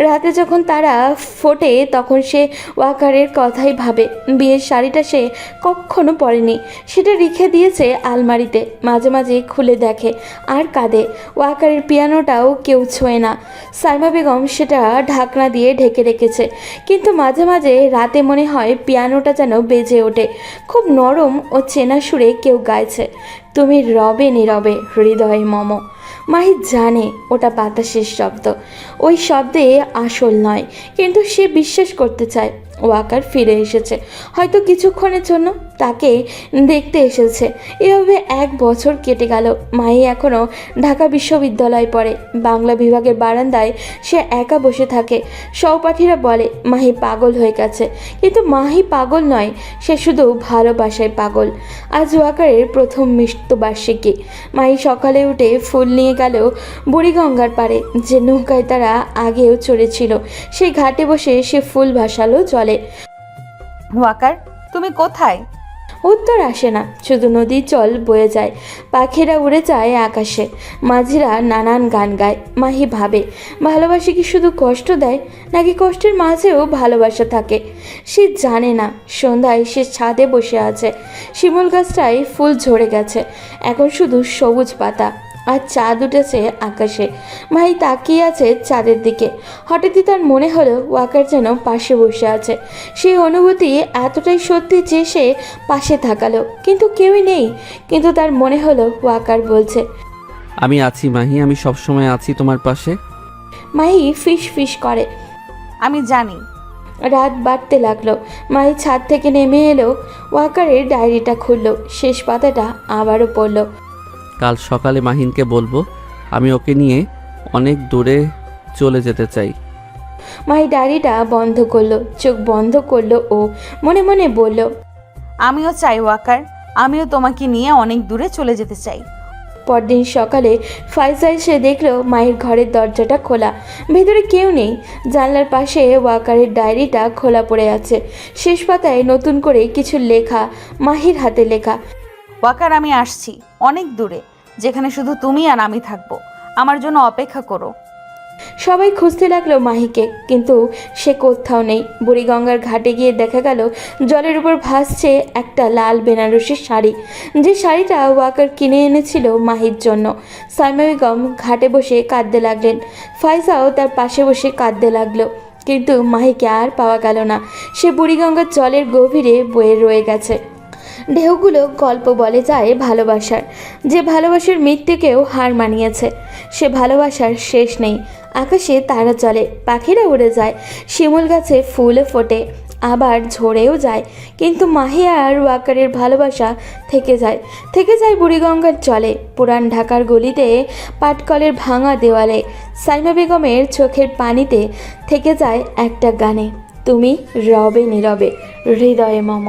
রাতে যখন তারা ফোটে তখন সে ওয়াকারের কথাই ভাবে। বিয়ের শাড়িটা সে কখনো পরেনি, সেটা রেখে দিয়েছে আলমারিতে। মাঝে মাঝে খুলে দেখে আর কাঁদে। ওয়াকারের পিয়ানোটাও কেউ ছোঁয় না। সালমা বেগম সেটা ঢাকনা দিয়ে ঢেকে রেখেছে, কিন্তু মাঝে মাঝে রাতে মনে হয় পিয়ানোটা যেন বেজে ওঠে। খুব নরম ও চেনা সুরে কেউ গাইছে, তুমি রবে নীরবে হৃদয় মম। মাহি জানে ওটা বাতাসের শব্দ, ওই শব্দে আসল নয়, কিন্তু সে বিশ্বাস করতে চায় ওয়াকার ফিরে এসেছে, হয়তো কিছুক্ষণের জন্য তাকে দেখতে এসেছে। এভাবে 1 বছর কেটে গেল। মাহি এখনও ঢাকা বিশ্ববিদ্যালয়ে পড়ে। বাংলা বিভাগের বারান্দায় সে একা বসে থাকে। সহপাঠীরা বলে মাহি পাগল হয়ে গেছে, কিন্তু মাহি পাগল নয়, সে শুধু ভালোবাসায় পাগল। আজ ওয়াকারের প্রথম মৃত্যুবার্ষিকী। মাহি সকালে উঠে ফুল নিয়ে গেল বুড়িগঙ্গার পাড়ে, যে নৌকায় তারা আগেও চড়েছিল। সেই ঘাটে বসে সে ফুল ভাসালো জলে। ওয়াকার, তুমি কোথায়? উত্তর আসে না, শুধু নদীর জল বয়ে যায়, পাখিরা উড়ে যায় আকাশে, মাঝিরা নানান গান গায়। মাহি ভাবে, ভালোবাসা কি শুধু কষ্ট দেয়, নাকি কষ্টের মাঝেও ভালোবাসা থাকে? সে জানে না। সন্ধ্যায় সে ছাদে বসে আছে। শিমুল গাছটায় ফুল ঝরে গেছে, এখন শুধু সবুজ পাতা, আর চাঁদ উঠেছে আকাশে। মাহি তাকিয়ে আছে চাঁদের দিকে। হঠাৎই তার মনে হলো ওয়াকার যেন পাশে বসে আছে। সেই অনুভূতি এতটাই সত্যি যে সে পাশে থাকালো, কিন্তু কেউই নেই। কিন্তু তার মনে হলো ওয়াকার বলছে, আমি আছি মাহি, আমি সবসময় আছি তোমার পাশে। মাহি ফিস ফিস করে। আমি জানি। রাত বাড়তে লাগলো। মাহি ছাদ থেকে নেমে এলো, ওয়াকারের ডায়েরিটা খুললো, শেষ পাতাটা আবারও পড়লো। কাল সকালে মাহিনকে বলবো আমি ওকে নিয়ে অনেক দূরে চলে যেতে চাই। মাহি ডায়েরিটা বন্ধ করলো, চোখ বন্ধ করলো ও মনে মনে বলল, আমিও চাই ওয়াকার, আমিও তোমাকে নিয়ে অনেক দূরে চলে যেতে চাই। পরদিন সকালে ফাইজা এসে দেখলো মায়ের ঘরের দরজাটা খোলা, ভেতরে কেউ নেই। জানলার পাশে ওয়াকারের ডায়েরিটা খোলা পড়ে আছে। শেষ পাতায় নতুন করে কিছু লেখা, মাহির হাতে লেখা। ওয়াকার, আমি আসছি অনেক দূরে, যেখানে শুধু তুমি আর আমি থাকবো। আমার জন্য অপেক্ষা করো। সবাই খুঁজতে লাগলো মাহিকে, কিন্তু সে কোথাও নেই। বুড়িগঙ্গার ঘাটে গিয়ে দেখা গেল জলের উপর ভাসছে একটা লাল বেনারসি শাড়ি, যে শাড়িটা ওয়াকার কিনে এনেছিল মাহির জন্য। সালমা বেগম ঘাটে বসে কাঁদতে লাগলেন। ফাইজাও তার পাশে বসে কাঁদতে লাগলো, কিন্তু মাহিকে আর পাওয়া গেল না। সে বুড়িগঙ্গার জলের গভীরে বয়ে রয়ে গেছে। ঢেউগুলো গল্প বলে যায় ভালোবাসার, যে ভালোবাসার মৃত্যুকেও হার মানিয়েছে। সে ভালোবাসার শেষ নেই। আকাশে তারা চলে, পাখিরা উড়ে যায়, শিমুল গাছে ফুল ফোটে, আবার ঝরেও যায়, কিন্তু মাহি আর ওয়াকারের ভালোবাসা থেকে যায় বুড়িগঙ্গার জলে, পুরান ঢাকার গলিতে, পাটকলের ভাঙা দেওয়ালে, সাইমা বেগমের চোখের পানিতে, থেকে যায় একটা গানে, তুমি রবে নীরবে হৃদয়ে মম।